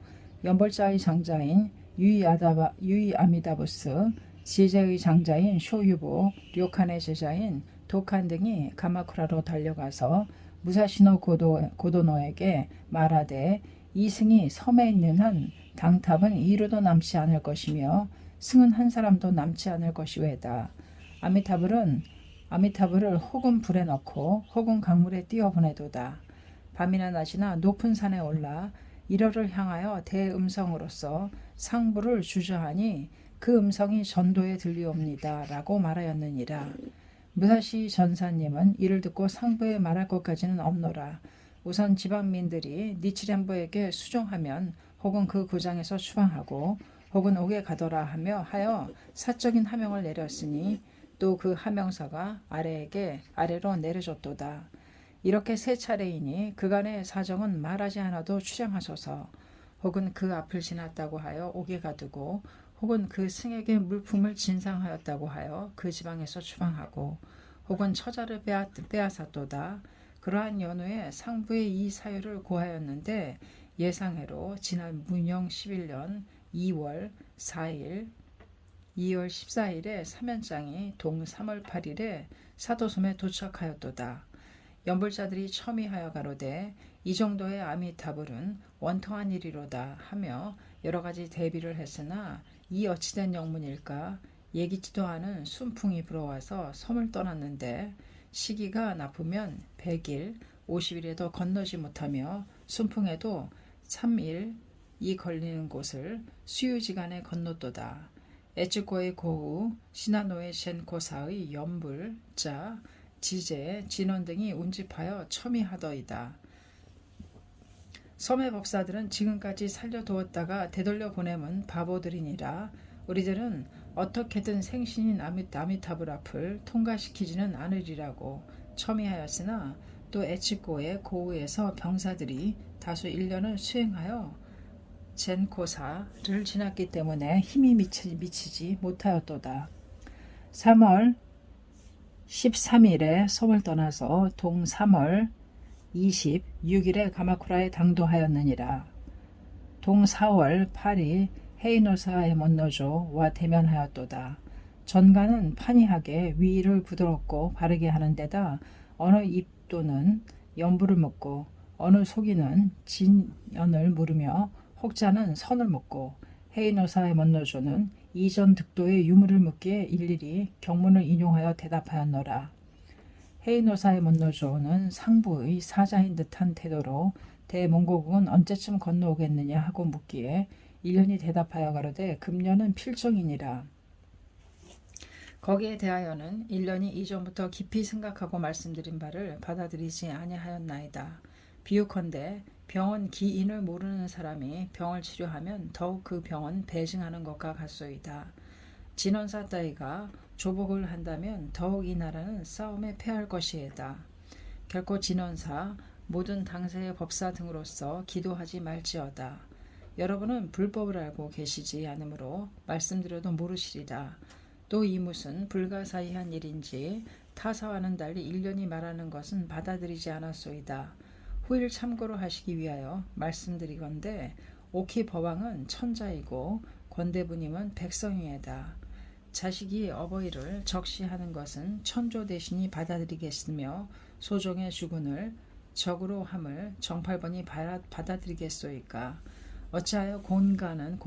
연벌자의 장자인 유이아미다부스, 지제의 장자인 쇼유보, 료칸의 제자인 도칸 등이 가마쿠라로 달려가서 무사시노 고도노에게 말하되 이 승이 섬에 있는 한 당탑은 이루도 남지 않을 것이며 승은 한 사람도 남지 않을 것이외다. 아미타불을 혹은 불에 넣고 혹은 강물에 띄어보내도다. 밤이나 낮이나 높은 산에 올라 일어를 향하여 대음성으로서 상부를 주저하니 그 음성이 전도에 들리옵니다. 라고 말하였느니라. 무사시 전사님은 이를 듣고 상부에 말할 것까지는 없노라. 우선 지방민들이 니치렌보에게 수종하면 혹은 그 구장에서 추방하고 혹은 옥에 가더라 하여 사적인 하명을 내렸으니 또 그 하명서가 아래로 내려졌도다. 이렇게 세 차례이니 그간의 사정은 말하지 않아도 추정하소서. 혹은 그 앞을 지났다고 하여 옥에 가두고 혹은 그 승에게 물품을 진상하였다고 하여 그 지방에서 추방하고 혹은 처자를 빼앗았도다. 그러한 연후에 상부의 이 사유를 고하였는데 예상해로 지난 문영 11년 2월 14일에 사면장이 동 3월 8일에 사도섬에 도착하였도다. 연불자들이 첨의하여 가로되 이 정도의 아미타불은 원통한 일이로다 하며 여러가지 대비를 했으나 이 어찌된 영문일까. 예기치도 않은 순풍이 불어와서 섬을 떠났는데 시기가 나쁘면 100일, 50일에도 건너지 못하며 순풍에도 3일이 걸리는 곳을 수유지간에 건넜도다. 에츠코의 고우, 시나노의 젠코사의 연불, 자, 지제, 진원 등이 운집하여 첨의하더이다. 섬의 법사들은 지금까지 살려두었다가 되돌려 보내면 바보들이니라. 우리들은 어떻게든 생신인 아미타불 앞을 통과시키지는 않으리라고 첨의하였으나 또 에츠코의 고우에서 병사들이 다수 1년을 수행하여 젠코사를 지났기 때문에 힘이 미치지 못하였도다. 3월 13일에 섬을 떠나서 동 3월 26일에 가마쿠라에 당도하였느니라. 동 4월 8일 헤이노사의 먼노조와 대면하였도다. 전가는 판이하게 위를 부드럽고 바르게 하는 데다 어느 입도는 연부를 묻고 어느 속이는 진연을 물으며 혹자는 선을 묻고 헤이노사의 먼노조는 이전 득도의 유무를 묻기에 일일이 경문을 인용하여 대답하였노라. 헤이노사의 먼노조는 상부의 사자인 듯한 태도로 대몽고국은 언제쯤 건너오겠느냐 하고 묻기에 일련이 대답하여 가로되 금년은 필정이니라. 거기에 대하여는 일련이 이전부터 깊이 생각하고 말씀드린 바를 받아들이지 아니하였나이다. 비유컨대 병원 기인을 모르는 사람이 병을 치료하면 더욱 그 병은 배증하는 것과 같소이다. 진원사 따위가 조복을 한다면 더욱 이 나라는 싸움에 패할 것이에다. 결코 진원사 모든 당세의 법사 등으로서 기도하지 말지어다. 여러분은 불법을 알고 계시지 않으므로 말씀드려도 모르시리라. 또 이 무슨 불가사의한 일인지 타사와는 달리 일련이 말하는 것은 받아들이지 않았소이다. 후일 참고로 하시기 위하여 말씀드리건대 옥희 법왕은 천자이고 권대부님은 백성이에다. 자식이 어버이를 적시하는 것은 천조 대신이 받아들이겠으며 소종의 주군을 적으로 함을 정팔번이 받아들이겠소이까. 어찌하여 공가는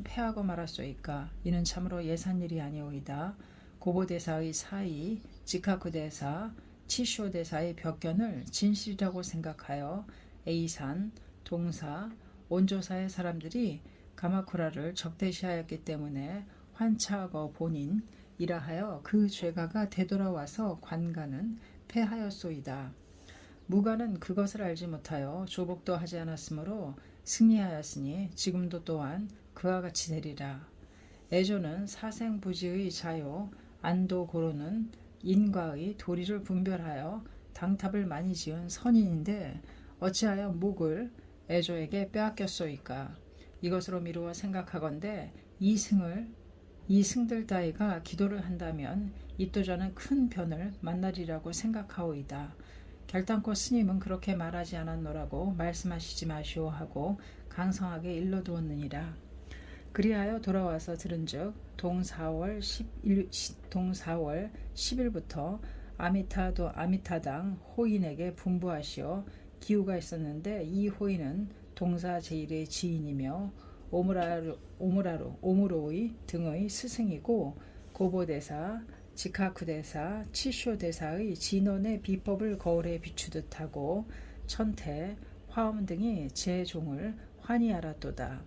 패하고 말았소이까. 이는 참으로 예산일이 아니오이다. 고보대사의 사이, 지카쿠대사, 치쇼대사의 벽견을 진실이라고 생각하여 에이산, 동사, 온조사의 사람들이 가마쿠라를 적대시하였기 때문에 환차거 본인이라 하여 그 죄가가 되돌아와서 관가는 패하였소이다. 무가는 그것을 알지 못하여 조복도 하지 않았으므로 승리하였으니 지금도 또한 그와 같이 되리라. 애조는 사생부지의 자요, 안도고로는 인과의 도리를 분별하여 당탑을 많이 지은 선인인데 어찌하여 목을 애조에게 빼앗겼소이까. 이것으로 미루어 생각하건대 이승들 따위가 기도를 한다면 이또저는 큰 변을 만나리라고 생각하오이다. 결단코 스님은 그렇게 말하지 않았노라고 말씀하시지 마시오 하고 강성하게 일러두었느니라. 그리하여 돌아와서 들은즉 동사월 10일부터 아미타당 호인에게 분부하시어 기우가 있었는데 이 호인은 동사 제1의 지인이며 오무로의 등의 스승이고 고보대사, 지카쿠대사, 치쇼대사의 진원의 비법을 거울에 비추듯 하고 천태, 화엄 등이 제 종을 환히 알았도다.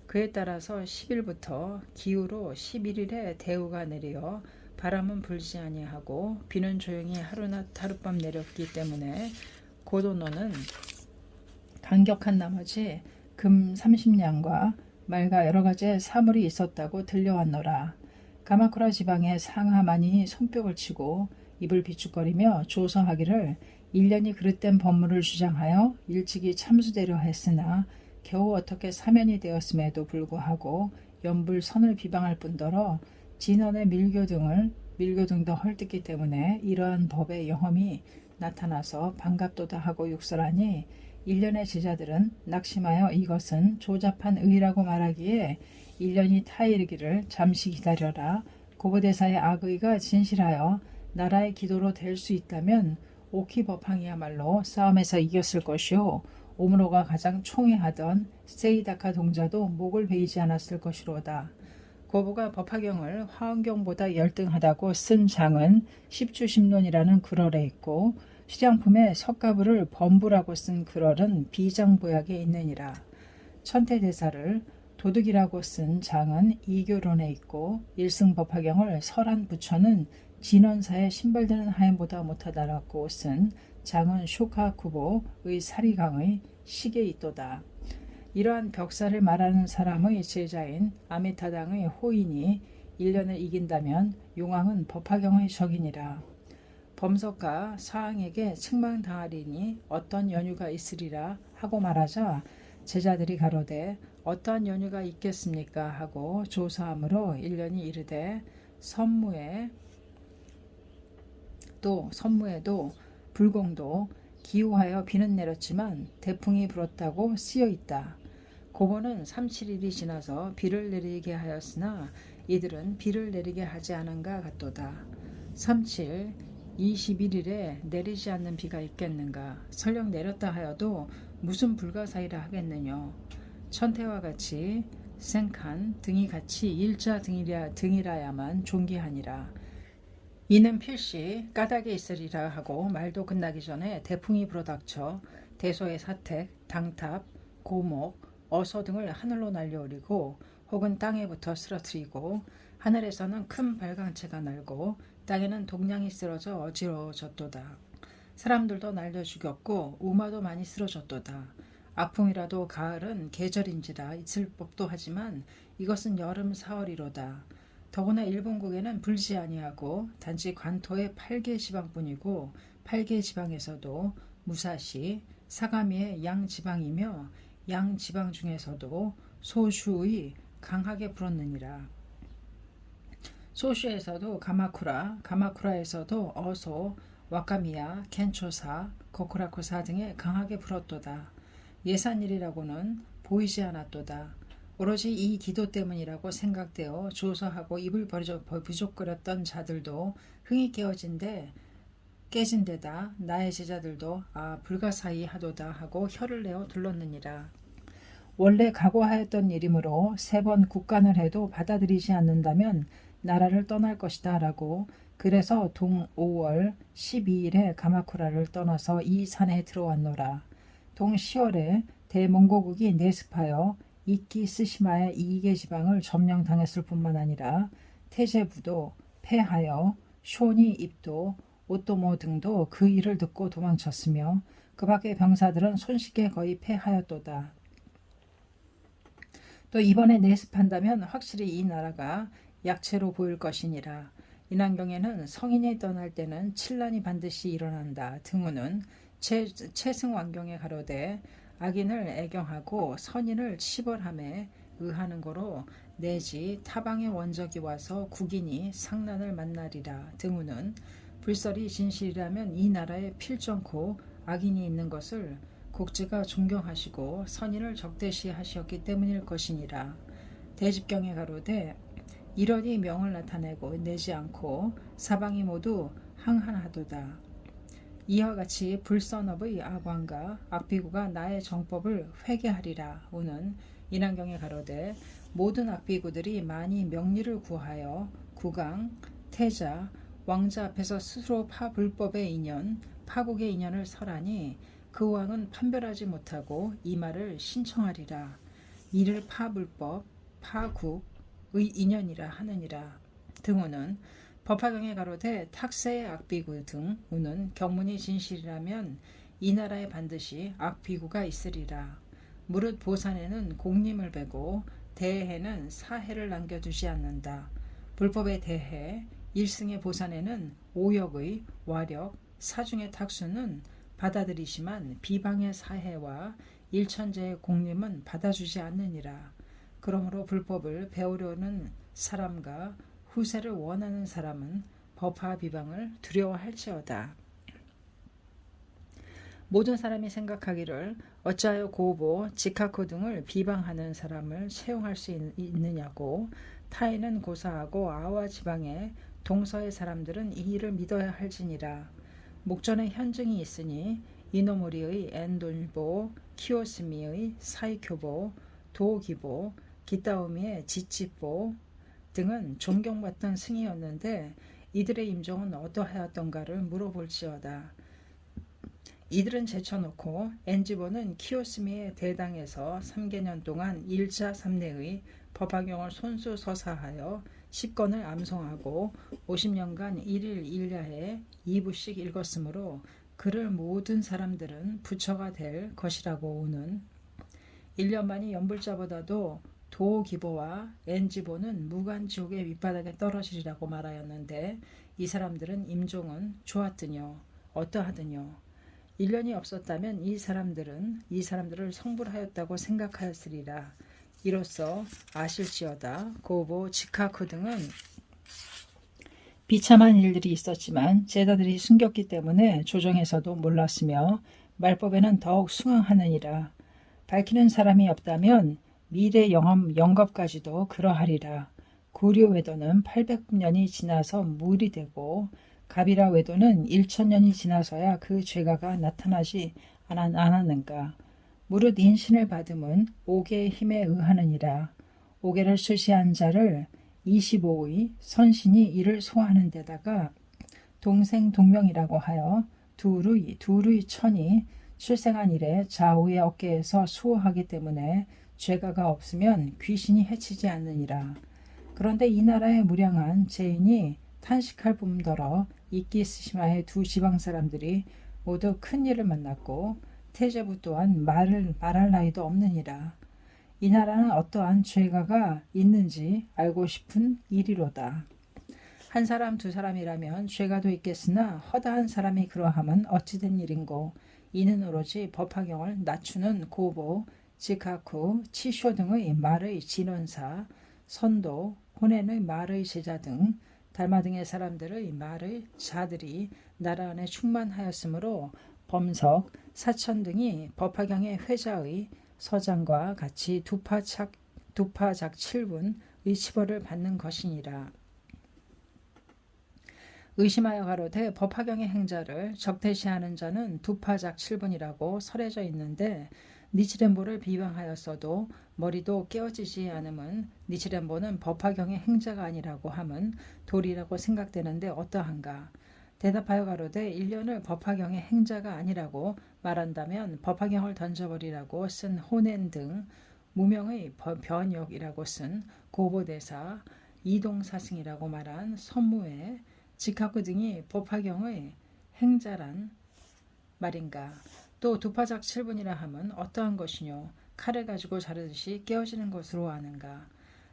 그에 따라서 10일부터 기후로 11일에 대우가 내려 바람은 불지 아니하고 비는 조용히 하루낮 하룻밤 내렸기 때문에 고도노는 감격한 나머지 금 30냥과 말과 여러 가지의 사물이 있었다고 들려왔노라. 가마쿠라 지방의 상하만이 손뼉을 치고 입을 비축거리며 조서하기를 일련이 그릇된 법문을 주장하여 일찍이 참수되려 했으나 겨우 어떻게 사면이 되었음에도 불구하고 연불선을 비방할 뿐더러 진원의 밀교 등도 헐뜯기 때문에 이러한 법의 영험이 나타나서 반갑도다 하고 욕설하니 일련의 제자들은 낙심하여 이것은 조잡한 의라고 말하기에 일련이 타이르기를 잠시 기다려라. 고보대사의 악의가 진실하여 나라의 기도로 될 수 있다면 오키법항이야말로 싸움에서 이겼을 것이요 오므로가 가장 총애하던 세이다카 동자도 목을 베이지 않았을 것이로다. 고보가 법화경을 화엄경보다 열등하다고 쓴 장은 십주십론이라는 글얼에 있고 수량품에 석가부를 범부라고 쓴 글얼은 비장보약에 있느니라. 천태대사를 도둑이라고 쓴 장은 이교론에 있고 일승법화경을 설한 부처는 진원사의 신발되는 하얀보다 못하다라고 쓴 장은 쇼카쿠보의 사리강의 시계에 있도다. 이러한 벽사를 말하는 사람의 제자인 아미타당의 호인이 일련을 이긴다면 용왕은 법화경의 적이니라. 범석가 사항에게 책망당하리니 어떤 연유가 있으리라 하고 말하자 제자들이 가로되 어떠한 연유가 있겠습니까 하고 조사함으로 일련이 이르되 선무에도 불공도 기우하여 비는 내렸지만 대풍이 불었다고 쓰여 있다. 고보는 37일이 지나서 비를 내리게 하였으나 이들은 비를 내리게 하지 않은가 같도다. 37, 21일에 내리지 않는 비가 있겠는가. 설령 내렸다 하여도 무슨 불가사의라 하겠느냐. 천태와 같이 생칸 등이 같이 일자 등이라야만 존귀하니라. 이는 필시 까닭에 있으리라 하고 말도 끝나기 전에 대풍이 불어닥쳐 대소의 사택, 당탑, 고목, 어서 등을 하늘로 날려오리고 혹은 땅에 붙어 쓰러뜨리고 하늘에서는 큰 발광체가 날고 땅에는 동량이 쓰러져 어지러워졌도다. 사람들도 날려 죽였고 우마도 많이 쓰러졌도다. 악풍이라도 가을은 계절인지라 있을 법도 하지만 이것은 여름 사월이로다. 더구나 일본국에는 불지 아니하고 단지 관토의 8개 지방뿐이고 8개 지방에서도 무사시, 사가미의 양지방이며 양지방 중에서도 소슈의 강하게 불었느니라. 소슈에서도 가마쿠라, 가마쿠라에서도 어소, 와카미야, 켄초사, 고쿠라쿠사 등에 강하게 불었도다. 예산일이라고는 보이지 않았도다. 오로지 이 기도 때문이라고 생각되어 조소하고 입을 부족거렸던 자들도 흥이 깨진 데다 나의 제자들도 불가사의 하도다 하고 혀를 내어 둘렀느니라. 원래 각오하였던 일이므로 3번 국간을 해도 받아들이지 않는다면 나라를 떠날 것이다 라고 그래서 동 5월 12일에 가마쿠라를 떠나서 이 산에 들어왔노라. 동 10월에 대몽고국이 내습하여 이끼 스시마의 2개 지방을 점령당했을 뿐만 아니라 태제부도 패하여 쇼니 입도 오토모 등도 그 일을 듣고 도망쳤으며 그 밖의 병사들은 손쉽게 거의 패하였도다. 또 이번에 내습한다면 확실히 이 나라가 약체로 보일 것이니라. 인왕경에는 성인이 떠날 때는 칠란이 반드시 일어난다 등호는 최승왕경에 가로되 악인을 애경하고 선인을 치벌함에 의하는 거로 내지 타방의 원적이 와서 국인이 상난을 만나리라 등호는 불설이 진실이라면 이 나라에 필정코 악인이 있는 것을 국제가 존경하시고 선인을 적대시하셨기 때문일 것이니라. 대집경에 가로되 이러니 명을 나타내고 내지 않고 사방이 모두 항한하도다. 이와 같이 불선업의 악왕과 악비구가 나의 정법을 회개하리라. 오는 인왕경에 가로되 모든 악비구들이 많이 명리를 구하여 국왕, 태자, 왕자 앞에서 스스로 파불법의 인연, 파국의 인연을 설하니 그 왕은 판별하지 못하고 이 말을 신청하리라. 이를 파불법, 파국의 인연이라 하느니라. 등호는 법화경에 가로되 탁세의 악비구 등 우는 경문이 진실이라면 이 나라에 반드시 악비구가 있으리라. 무릇 보산에는 공림을 베고 대해에는 사해를 남겨두지 않는다. 불법의 대해, 일승의 보산에는 오역의 와력, 사중의 탁수는 받아들이지만 비방의 사해와 일천재의 공림은 받아주지 않느니라. 그러므로 불법을 배우려는 사람과 후세를 원하는 사람은 법화 비방을 두려워할지어다. 모든 사람이 생각하기를 어찌하여 고보, 지카코 등을 비방하는 사람을 채용할 수 있느냐고 타인은 고사하고 아와 지방의 동서의 사람들은 이 일을 믿어야 할지니라. 목전에 현증이 있으니 이노모리의 엔돌보, 키오스미의 사이교보, 도기보, 기타오미의 지치보 등은 존경받던 승이었는데 이들의 임종은 어떠하였던가를 물어볼지어다. 이들은 제쳐놓고 엔지보는 키오스미의 대당에서 3개년 동안 일자 삼례의 법화경을 손수 서사하여 10권을 암송하고 50년간 1일 1야에 2부씩 읽었으므로 그를 모든 사람들은 부처가 될 것이라고 오는 1년 만이 연불자보다도 도기보와 엔지보는 무간지옥의 밑바닥에 떨어지리라고 말하였는데 이 사람들은 임종은 좋았더뇨 어떠하더뇨. 1년이 없었다면 이 사람들을 성불하였다고 생각하였으리라. 이로써 아실지어다. 고보, 지카쿠 등은 비참한 일들이 있었지만 제자들이 숨겼기 때문에 조정에서도 몰랐으며 말법에는 더욱 숭앙하느니라. 밝히는 사람이 없다면 미래 영겁까지도 그러하리라. 구류 외도는 800년이 지나서 물이 되고 가비라 외도는 1000년이 지나서야 그 죄가가 나타나지 않았는가. 무릇 인신을 받음은 옥의 힘에 의하느니라. 옥외를 수시한 자를 25의 선신이 이를 소하는 데다가 동생 동명이라고 하여 둘의 천이 출생한 이래 좌우의 어깨에서 수호하기 때문에 죄가가 없으면 귀신이 해치지 않느니라. 그런데 이 나라의 무량한 죄인이 탄식할 뿐더러 이기스시마의 두 지방 사람들이 모두 큰 일을 만났고 태제부 또한 말할 나이도 없느니라. 이 나라는 어떠한 죄가가 있는지 알고 싶은 일이로다. 한 사람 두 사람이라면 죄가도 있겠으나 허다한 사람이 그러함은 어찌된 일인고 이는 오로지 법화경을 낮추는 고보, 지카쿠, 치쇼 등의 말의 진원사, 선도, 호넨의 말의 제자 등 달마 등의 사람들의 말의 자들이 나라 안에 충만하였으므로 범석, 사천 등이 법화경의 회자의 서장과 같이 두파작 7분의 치벌을 받는 것이니라. 의심하여 가로되 법화경의 행자를 적대시하는 자는 두파작 7분이라고 설해져 있는데 니치렌보를 비방하였어도 머리도 깨어지지 않음은 니치렌보는 법화경의 행자가 아니라고 함은 도리라고 생각되는데 어떠한가. 대답하여 가로되 1년을 법화경의 행자가 아니라고 말한다면 법화경을 던져버리라고 쓴 호넨 등 무명의 변역이라고 쓴 고보대사, 이동사승이라고 말한 선무회, 지카쿠 등이 법화경의 행자란 말인가. 또 두파작 7분이라 함은 어떠한 것이뇨. 칼을 가지고 자르듯이 깨어지는 것으로 아는가.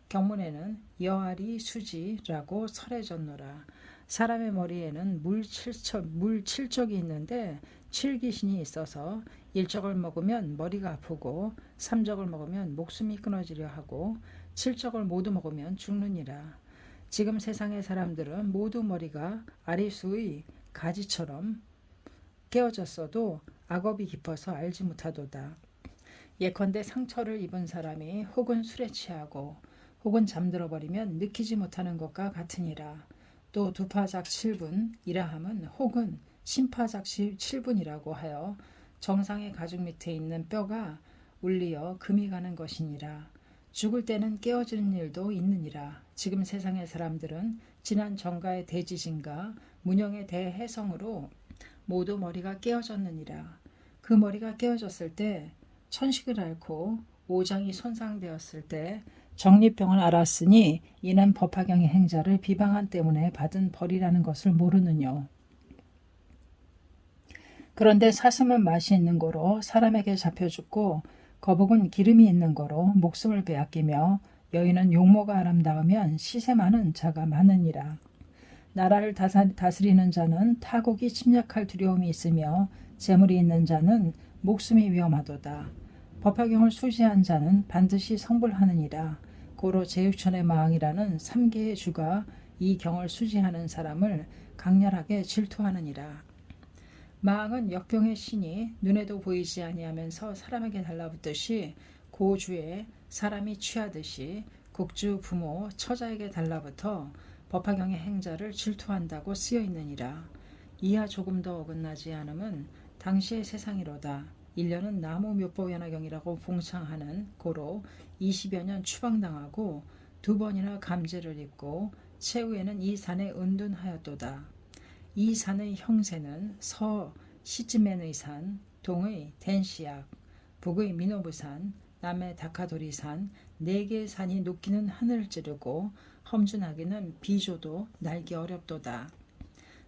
경문에는 여아리 수지라고 설해졌노라. 사람의 머리에는 물 7척이 있는데 7귀신이 있어서 1척을 먹으면 머리가 아프고 3척을 먹으면 목숨이 끊어지려 하고 7척을 모두 먹으면 죽느니라. 지금 세상의 사람들은 모두 머리가 아리수의 가지처럼 깨어졌어도 악업이 깊어서 알지 못하도다. 예컨대 상처를 입은 사람이 혹은 술에 취하고 혹은 잠들어 버리면 느끼지 못하는 것과 같으니라. 또 두파작 7분이라 함은 혹은 심파작 7분이라고 하여 정상의 가죽 밑에 있는 뼈가 울리어 금이 가는 것이니라. 죽을 때는 깨어지는 일도 있느니라. 지금 세상의 사람들은 지난 정가의 대지진과 문영의 대해성으로 모두 머리가 깨어졌느니라. 그 머리가 깨어졌을 때 천식을 앓고 오장이 손상되었을 때 정립병을 알았으니 이는 법화경의 행자를 비방한 때문에 받은 벌이라는 것을 모르느뇨. 그런데 사슴은 맛이 있는 거로 사람에게 잡혀 죽고 거북은 기름이 있는 거로 목숨을 빼앗기며 여인은 용모가 아름다우면 시세 많은 자가 많으니라. 나라를 다스리는 자는 타국이 침략할 두려움이 있으며 재물이 있는 자는 목숨이 위험하도다. 법화경을 수시한 자는 반드시 성불하느니라. 고로 제육천의 마왕이라는 3개의 주가 이 경을 수지하는 사람을 강렬하게 질투하느니라. 마왕은 역병의 신이 눈에도 보이지 아니하면서 사람에게 달라붙듯이 고주에 사람이 취하듯이 국주 부모 처자에게 달라붙어 법화경의 행자를 질투한다고 쓰여 있느니라. 이하 조금 더 어긋나지 않음은 당시의 세상이로다. 1년은 나무 묘법연화경이라고 봉창하는 고로 20여 년 추방당하고 2번이나 감제를 입고 최후에는 이 산에 은둔하였도다. 이 산의 형세는 서 시즈멘의 산, 동의 덴시악, 북의 미노부산, 남의 다카도리산 4개의 산이 높기는 하늘을 찌르고 험준하기는 비조도 날기 어렵도다.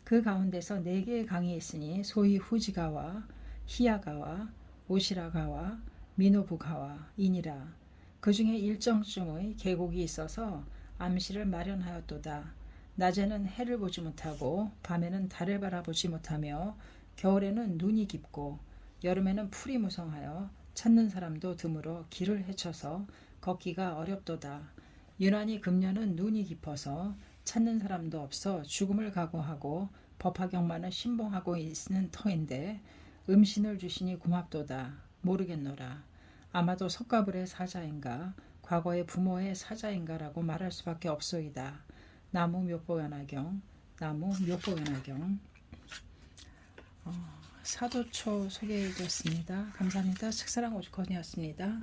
그 가운데서 4개의 강이 있으니 소위 후지가와 히야가와 오시라가와 미노부가와이니라. 그 중에 일정쯤의 계곡이 있어서 암시를 마련하였도다. 낮에는 해를 보지 못하고 밤에는 달을 바라보지 못하며 겨울에는 눈이 깊고 여름에는 풀이 무성하여 찾는 사람도 드물어 길을 헤쳐서 걷기가 어렵도다. 유난히 금년은 눈이 깊어서 찾는 사람도 없어 죽음을 각오하고 법화경만을 신봉하고 있는 터인데 음신을 주시니 고맙도다. 모르겠노라. 아마도 석가불의 사자인가 과거의 부모의 사자인가라고 말할 수밖에 없소이다. 나무 묘법연화경, 나무 묘법연화경. 사도초 소개해드렸습니다. 감사합니다. 책사랑 오죽헌이었습니다.